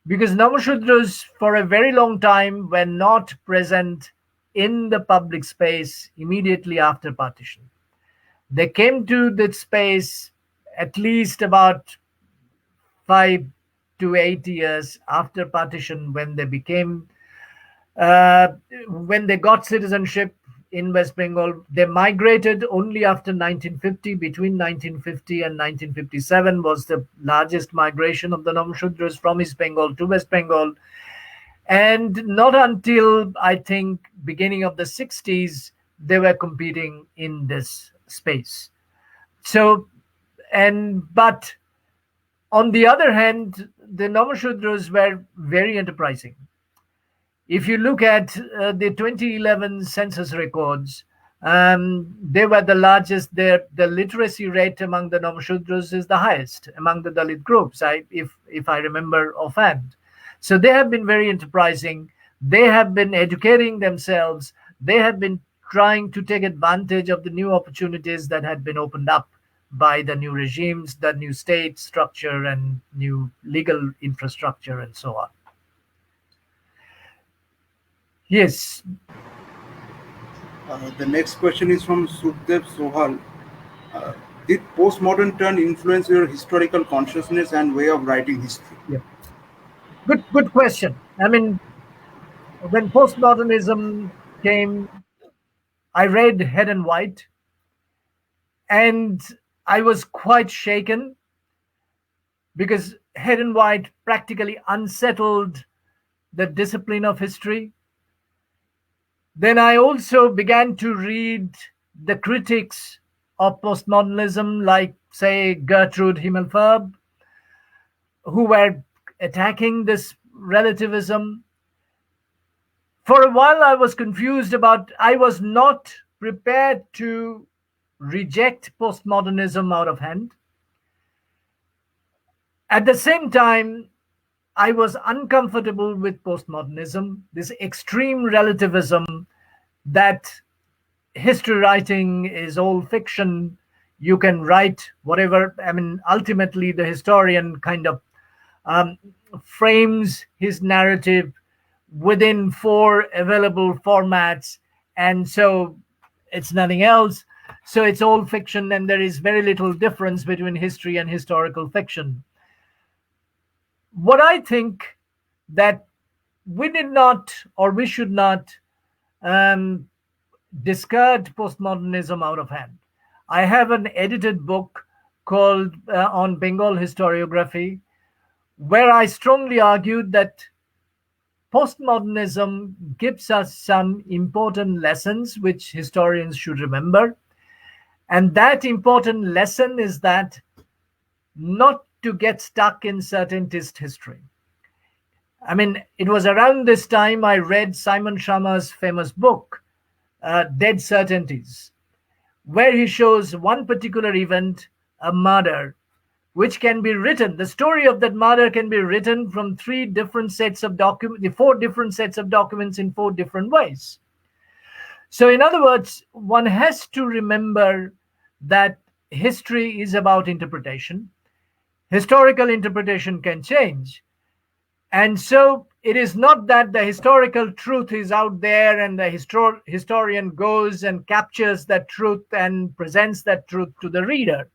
because Namushudras for a very long time were not present in the public space immediately after partition. They came to that space at least about 5 to 8 years after partition, when they became when they got citizenship in West Bengal. They migrated only after 1950. Between 1950 and 1957 was the largest migration of the Namushudras from East Bengal to West Bengal. And not until, I think, beginning of the 60s, they were competing in this space. So, but on the other hand, the Namushudras were very enterprising. If you look at the 2011 census records, they were the largest. The literacy rate among the Namushudras is the highest among the Dalit groups, if I remember offhand. So they have been very enterprising. They have been educating themselves. They have been trying to take advantage of the new opportunities that had been opened up by the new regimes, the new state structure, and new legal infrastructure, and so on. Yes. The next question is from Sukhdev Sohal. Did postmodern turn influence your historical consciousness and way of writing history? Yeah. Good question. I mean, when postmodernism came, I read Head and White, and I was quite shaken, because Head and White practically unsettled the discipline of history. Then I also began to read the critics of postmodernism, like, say, Gertrude Himmelfarb, who were attacking this relativism. For a while, I was confused I was not prepared to reject postmodernism out of hand. At the same time, I was uncomfortable with postmodernism, this extreme relativism that history writing is all fiction. You can write whatever. I mean, ultimately, the historian kind of frames his narrative within 4 available formats, and so it's nothing else. So it's all fiction, and there is very little difference between history and historical fiction. What I think that we did not, or we should not, discard postmodernism out of hand. I have an edited book called on Bengal Historiography, where I strongly argued that postmodernism gives us some important lessons which historians should remember. And that important lesson is that not to get stuck in certaintyist history. I mean, it was around this time I read Simon Schama's famous book, Dead Certainties, where he shows one particular event, a murder, which can be written. The story of that murder can be written from 4 different sets of documents in 4 different ways. So in other words, one has to remember that history is about interpretation. Historical interpretation can change. And so it is not that the historical truth is out there and the historian goes and captures that truth and presents that truth to the reader.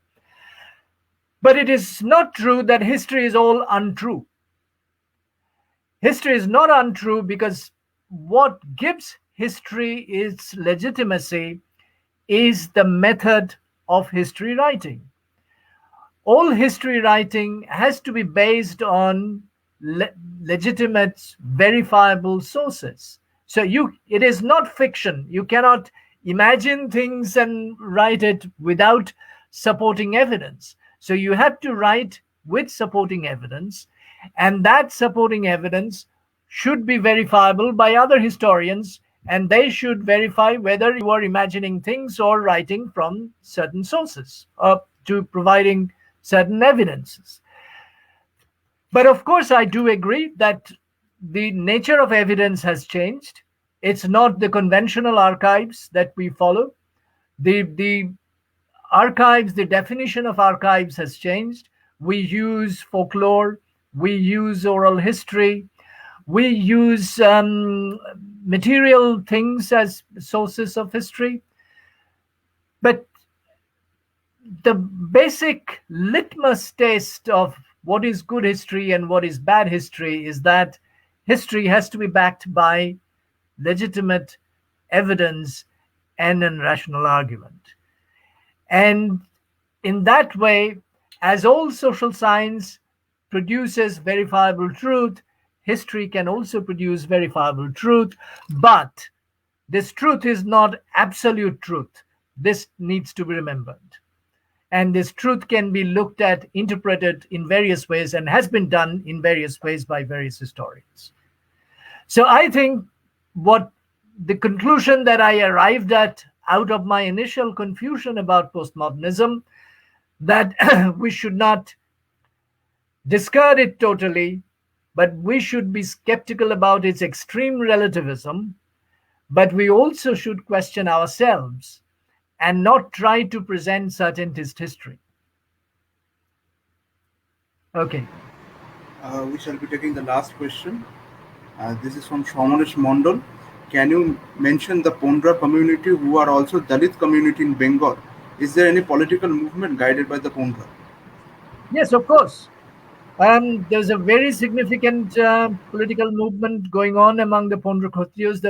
But it is not true that history is all untrue. History is not untrue, because what gives history its legitimacy is the method of history writing. All history writing has to be based on legitimate, verifiable sources. So it is not fiction. You cannot imagine things and write it without supporting evidence. So you have to write with supporting evidence, and that supporting evidence should be verifiable by other historians, and they should verify whether you are imagining things or writing from certain sources, to providing certain evidences. But of course, I do agree that the nature of evidence has changed. It's not the conventional archives that we follow. The archives, the definition of archives has changed. We use folklore, we use oral history, we use material things as sources of history. But the basic litmus test of what is good history and what is bad history is that history has to be backed by legitimate evidence and a rational argument. And in that way, as all social science produces verifiable truth, history can also produce verifiable truth. But this truth is not absolute truth. This needs to be remembered. And this truth can be looked at, interpreted in various ways, and has been done in various ways by various historians. So I think what the conclusion that I arrived at out of my initial confusion about postmodernism, that we should not discard it totally, but we should be skeptical about its extreme relativism, but we also should question ourselves and not try to present certainist history. Okay. We shall be taking the last question. This is from Shamanesh Mondal. Can you mention the Pondra community who are also Dalit community in Bengal? Is there any political movement guided by the Pondra? Yes, of course. There's a very significant political movement going on among the Pondra Khatriyas.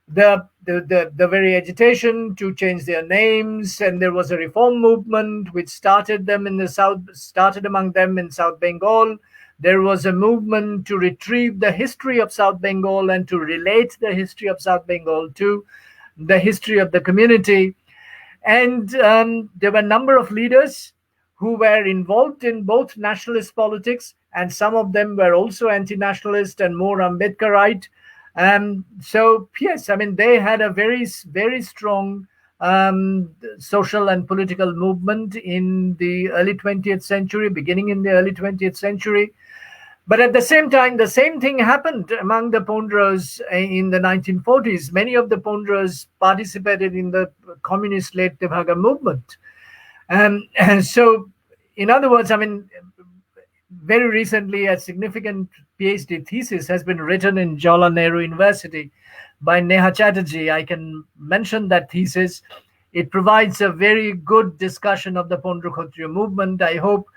The very agitation to change their names, and there was a reform movement which started among them in South Bengal. There was a movement to retrieve the history of South Bengal and to relate the history of South Bengal to the history of the community. And there were a number of leaders who were involved in both nationalist politics, and some of them were also anti-nationalist and more Ambedkarite. So yes, I mean, they had a very, very strong social and political movement in the early 20th century, beginning in the early 20th century. But at the same time, the same thing happened among the Pondras in the 1940s. Many of the Pondras participated in the communist-led Tevhaga movement. And so, in other words, I mean, very recently, a significant PhD thesis has been written in Jawaharlal Nehru University by Neha Chatterjee. I can mention that thesis. It provides a very good discussion of the Pondra Kshatriya movement. I hope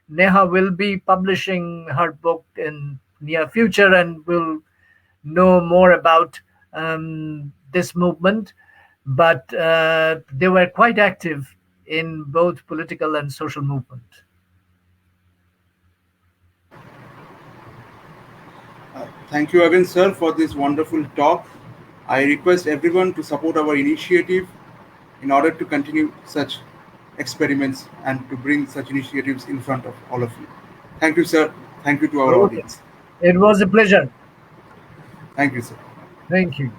Neha will be publishing her book in near future and will know more about this movement. But they were quite active in both political and social movement. Thank you again, sir, for this wonderful talk. I request everyone to support our initiative in order to continue such experiments and to bring such initiatives in front of all of you. Thank you, sir. Thank you to our audience. It was a pleasure. Thank you, sir. Thank you.